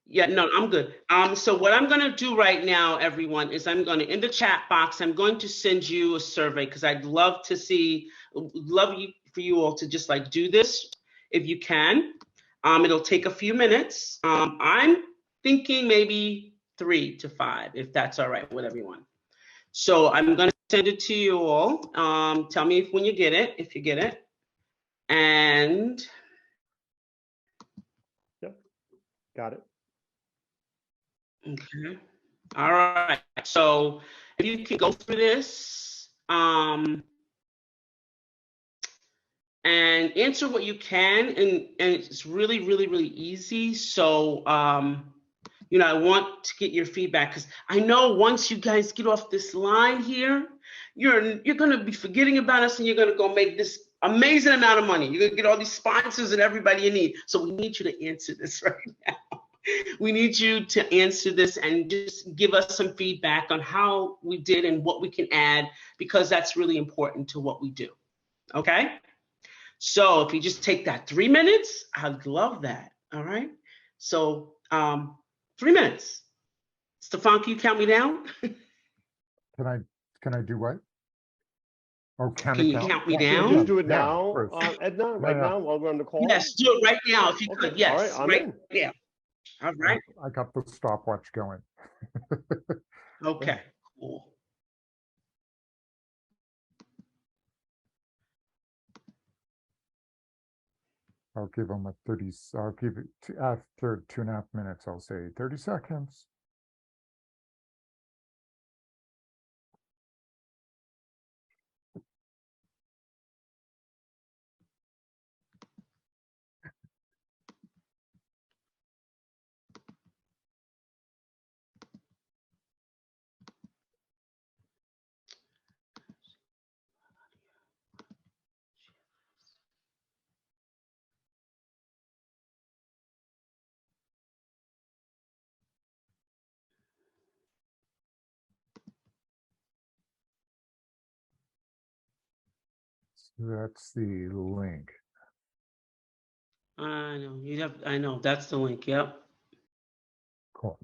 Yeah, no, I'm good. So what I'm going to do right now, everyone, is I'm going to, in the chat box, I'm going to send you a survey, because I'd love to for you all to just like do this if you can. It'll take a few minutes. I'm thinking maybe 3 to 5, if that's all right with everyone. So I'm going to send it to you all. Tell me when you get it, if you get it. And yep, got it. Okay. All right. So if you can go through this and answer what you can, and it's really, really, really easy. So you know, I want to get your feedback, because I know once you guys get off this line here, you're gonna be forgetting about us, and you're gonna go make this amazing amount of money. You're gonna get all these sponsors and everybody you need. So we need you to answer this right now. We need you to answer this and just give us some feedback on how we did and what we can add, because that's really important to what we do. Okay? So if you just take that 3 minutes, I'd love that. All right? So 3 minutes. Stefan, can you count me down? Can I do what? Oh, Can you count me Yeah, Can you down? just do it yeah, now, of course. Edna, right yeah. now while we're on the call? Yes, do it right now if you Okay, could. Yes, all right, I'm right in. now. All right. I got the stopwatch going. Okay, cool. I'll give them I'll give it after 2.5 minutes, I'll say 30 seconds. So that's the link. I know you have. I know that's the link. Yep. Cool.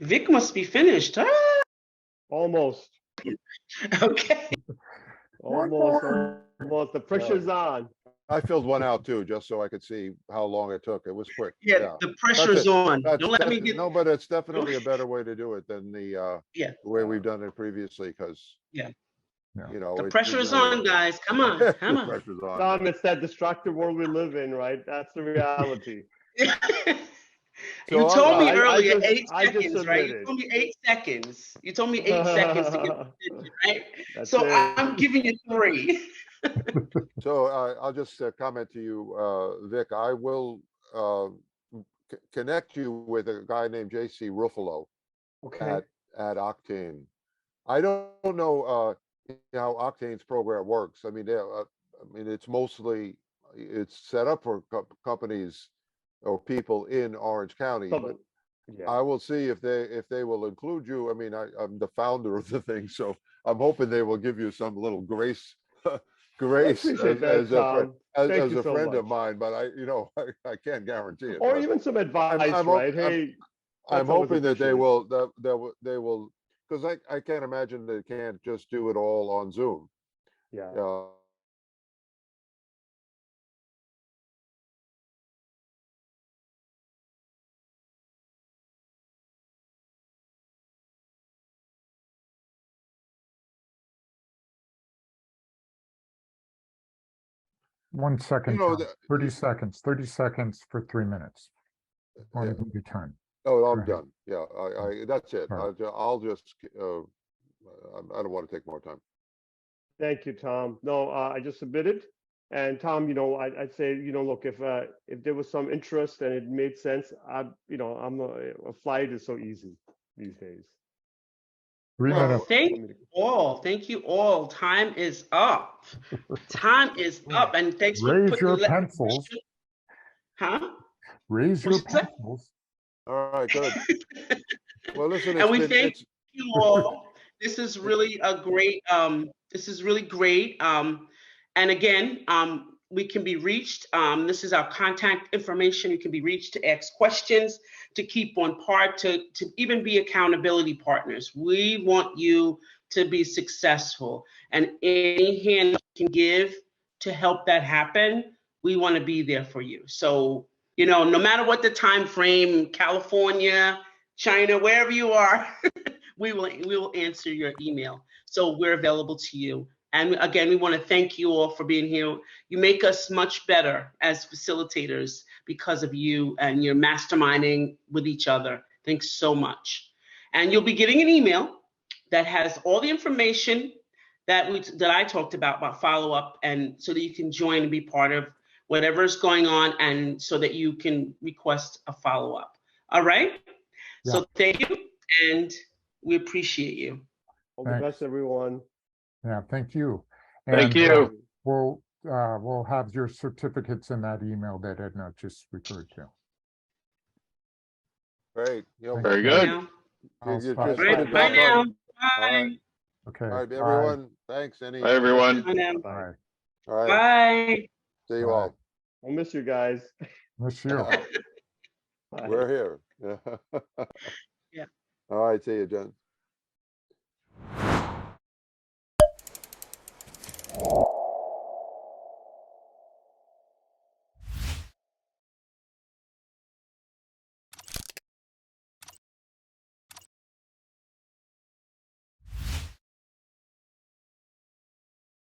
Vic must be finished. Huh? Almost, Okay. almost. The pressure's on. I filled one out too, just so I could see how long it took. It was quick. Yeah, the pressure's it. on. That's, Don't let me get. no, but it's definitely a better way to do it than the Yeah. way we've done it previously, because Yeah. you know The it- pressure you is know, on, guys. Come on, the come on. pressure's on. Tom, it's that distracted world we live in, right? That's the reality. You So told me I earlier just- 8 I just seconds, right? You submitted. told me 8 seconds. You told me 8 seconds to get the attention, right? That's So it. I'm giving you 3. So I'll just comment to you, Vic. I will connect you with a guy named JC Ruffalo Okay. at Octane. I don't know how Octane's program works. I mean, it's mostly set up for companies or people in Orange County, but Yeah. I will see if they will include you. I mean, I'm the founder of the thing, so I'm hoping they will give you some little grace, grace appreciate that, as a friend, Tom. Thank as you a so friend of much. mine. But I can't guarantee it. Or but even some advice, I'm right? hop- Hey, I'm that's always hoping that they appreciated. will they will, because I can't imagine they can't just do it all on Zoom. Yeah. Uh, 1 second, You know, Tom. 30 seconds, 30 seconds for 3 minutes. On Yeah. your turn. Oh, Go I'm ahead. done. Yeah, that's it. All right. I'll just, I don't want to take more time. Thank you, Tom. No, I just submitted. And Tom, I'd say, look, if there was some interest and it made sense, a flight is so easy these days. 3 Well, minutes. thank you all. Thank you all. Time is up. Time is up. And thanks for Raise putting your the pencils. Huh? Raise your What'd you say? pencils. All right, good. Well, listen, And we it's been, thank it's, you all. This is really a great, this is really great. And again, we can be reached. This is our contact information. You can be reached to ask questions, to keep on par, to even be accountability partners. We want you to be successful, and any hand you can give to help that happen, we want to be there for you. So, no matter what the time frame, California, China, wherever you are, we will answer your email. So we're available to you. And again, we want to thank you all for being here. You make us much better as facilitators because of you and your masterminding with each other. Thanks so much. And you'll be getting an email that has all the information that I talked about follow-up, and so that you can join and be part of whatever's going on, and so that you can request a follow-up. All right? Yeah. So thank you, and we appreciate you. All the Thanks. best, everyone. Yeah, thank you. Thank And, you. We'll we'll have your certificates in that email that Edna just referred to. Great. You know, Thank Very you. good. Now. I'll you stop just by. put Right, it bye back now. on. All right. Bye. Okay. All right, bye. everyone. Thanks. Any? Bye, everyone. Bye now. Bye. All right. Bye. See you Bye. all. I'll miss you guys. Miss you. Bye. We're here. Yeah. All right. See you, Jen.